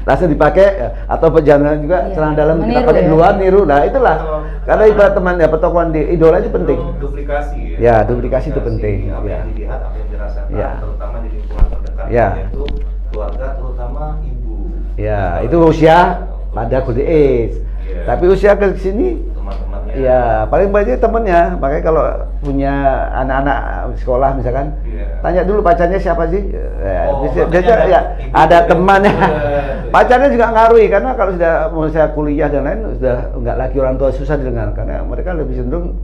langsung dipakai, atau pejangan juga celana dalam kita pakai duluan, niru. Nah itulah, karena ibarat teman ya, petokohan di idola itu penting. Duplikasi ya. Ya, duplikasi itu penting. Apa yang dilihat, apa yang dirasakan, terutama di lingkungan terdekat, yaitu keluarga, terutama ibu. Ya, itu usia pada golden age. Tapi usia ke sini teman-temannya. Ya, paling banyak temennya. Makanya kalau punya anak-anak sekolah misalkan, tanya dulu pacarnya siapa sih? Ya, ada temannya. Pacarnya juga ngaruhi, karena kalau sudah mau saya kuliah dan lain, sudah nggak lagi orang tua susah didengar, karena mereka lebih cenderung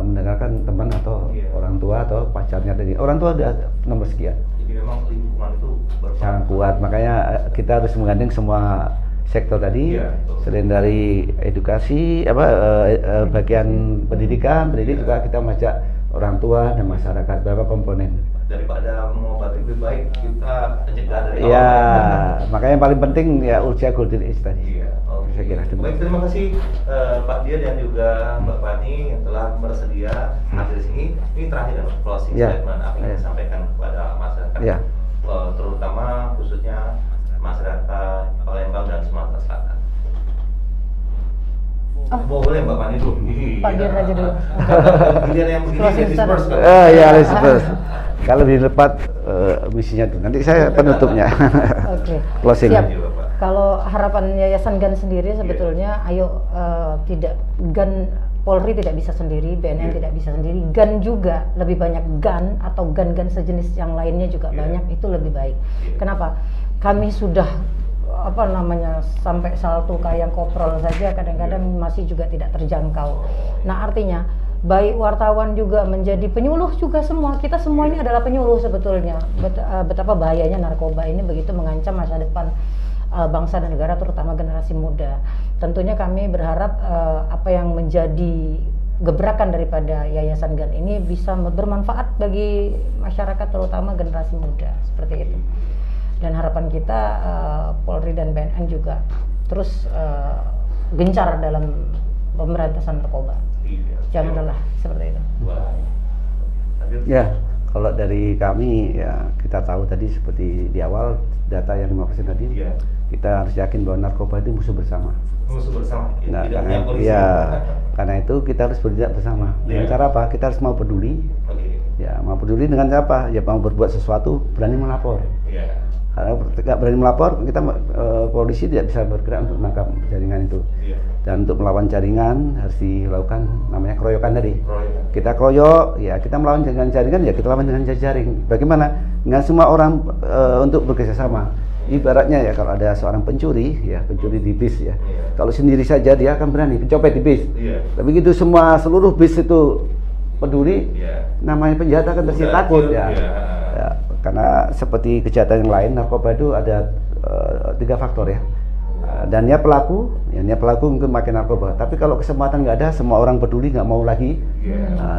mendengarkan teman atau orang tua atau pacarnya tadi. Orang tua udah nomor sekian. Jadi memang lingkungan itu sangat kuat, makanya kita harus menggandeng semua sektor tadi, selain dari edukasi, bagian pendidik juga kita mengajak orang tua dan masyarakat, beberapa komponen. Daripada mengobati, lebih baik kita mencegah dari awal. Iya, makanya yang paling penting ya usia golden age tadi. Saya kira. Baik, terima kasih Pak Dia dan juga Mbak Fani yang telah bersedia hadir di sini. Ini terakhir closing statement apa yang disampaikan kepada masyarakat, terutama khususnya masyarakat Palembang dan Sumatera Selatan. Boleh Mbak Fani dulu. Pak Dir aja dulu. Giliran yang begini disperse kan? Ya, disperse. Kalau di depan misinya dulu. Nanti saya penutupnya. Oke. Closing. Siap. Kalau harapan Yayasan GAN sendiri sebetulnya, ayo tidak GAN Polri tidak bisa sendiri, BNN tidak bisa sendiri, GAN juga lebih banyak GAN atau GAN-GAN sejenis yang lainnya juga banyak, itu lebih baik. Kenapa? Kami sudah sampai salto kayak koprol saja kadang-kadang masih juga tidak terjangkau. Nah artinya baik wartawan juga menjadi penyuluh juga semua. Kita semua ini adalah penyuluh sebetulnya. Betapa bahayanya narkoba ini begitu mengancam masa depan bangsa dan negara, terutama generasi muda. Tentunya kami berharap apa yang menjadi gebrakan daripada Yayasan GAN ini bisa bermanfaat bagi masyarakat, terutama generasi muda, seperti itu. Dan harapan kita Polri dan BNN juga terus gencar dalam pemberantasan narkoba. Jangan lelah, seperti itu. Ya, kalau dari kami ya kita tahu tadi seperti di awal data yang 5% tadi, kita harus yakin bahwa narkoba itu musuh bersama. Musuh bersama. Nah, karena itu kita harus bertindak bersama. Dengan cara apa? Kita harus mau peduli. Ya, mau peduli dengan cara apa? Ya, mau berbuat sesuatu, berani melapor. Karena tidak berani melapor, kita polisi tidak bisa bergerak untuk menangkap jaringan itu. Dan untuk melawan jaringan harus dilakukan namanya keroyokan tadi. Kita keroyok, ya kita melawan dengan jaringan, ya kita lawan dengan jaring. Bagaimana? Dengan semua orang untuk bekerja sama. Ibaratnya ya kalau ada seorang pencuri, ya pencuri di bis ya. Kalau sendiri saja dia akan berani mencopet di bis. Tapi gitu seluruh bis itu peduli, namanya penjahat akan tersirat takut ya. Karena seperti kejahatan yang lain, narkoba itu ada 3 faktor ya. Dan dia pelaku mungkin makin narkoba. Tapi kalau kesempatan nggak ada, semua orang peduli nggak mau lagi,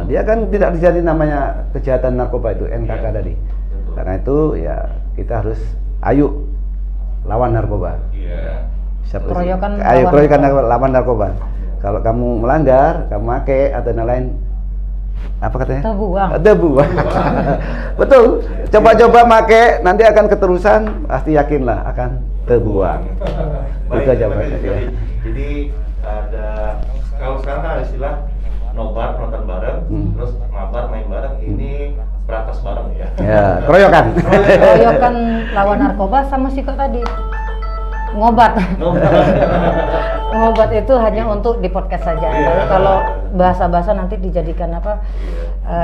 dia kan tidak terjadi namanya kejahatan narkoba itu NKK tadi. Karena itu ya kita harus ayo lawan narkoba. Keroyokan lawan narkoba. Kalau kamu melanggar, kamu pakai atau lain, apa katanya? Terbuang. Betul. Coba-coba make, nanti akan keterusan, pasti yakinlah akan terbuang. Itu aja Pak. Jadi ada, kalau sekarang kan ada istilah nobar nonton bareng, terus mabar main bareng, ini beratas bareng ya. Ya, keroyokan. Keroyokan lawan narkoba sama sih kok tadi. Ngobat itu hanya untuk di podcast saja. Kalau bahasa-bahasa nanti dijadikan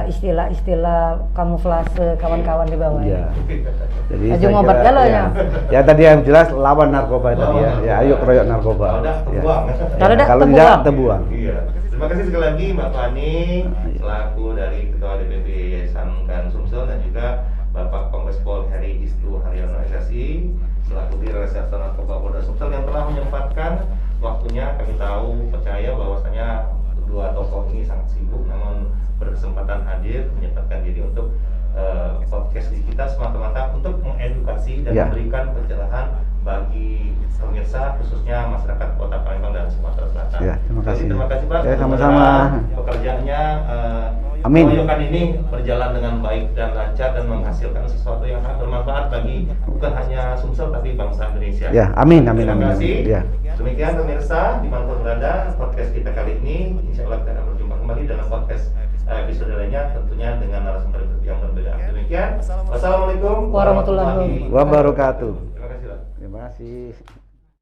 istilah-istilah kamuflase kawan-kawan di bawah. Jadi Aju ngobat galau ya. Ya tadi yang jelas lawan narkoba tadi ya. Ya ayo keroyok narkoba. Kalau udah terbuang. Terima kasih sekali lagi Mbak Fani selaku dari Ketua DPP Yayasan GAN Sumsel dan juga Bapak Kombes Pol Heri Istu Haryono SSI selaku Dirreserse Narkoba Polda Sumsel yang telah menyempatkan waktunya. Kami tahu percaya bahwasanya kedua tokoh ini sangat sibuk, namun berkesempatan hadir menyempatkan diri untuk podcast di kita semata-mata untuk mengedukasi dan memberikan pencerahan bagi pemirsa khususnya masyarakat Kota Palembang dan Sumatera Selatan. Terima kasih. Terima kasih Pak. Sama-sama. Pekerjaannya Amin. keroyokan ini berjalan dengan baik dan lancar dan menghasilkan sesuatu yang sangat bermanfaat bagi bukan hanya Sumsel tapi bangsa Indonesia. Ya, amin. Terima kasih. Ya. Demikian pemirsa dimanapun berada podcast kita kali ini. Insya Allah kita akan berjumpa kembali dalam podcast episode lainnya, tentunya dengan narasumber yang berbeda. Demikian. Wassalamualaikum warahmatullahi wabarakatuh. Terima kasih. Terima kasih.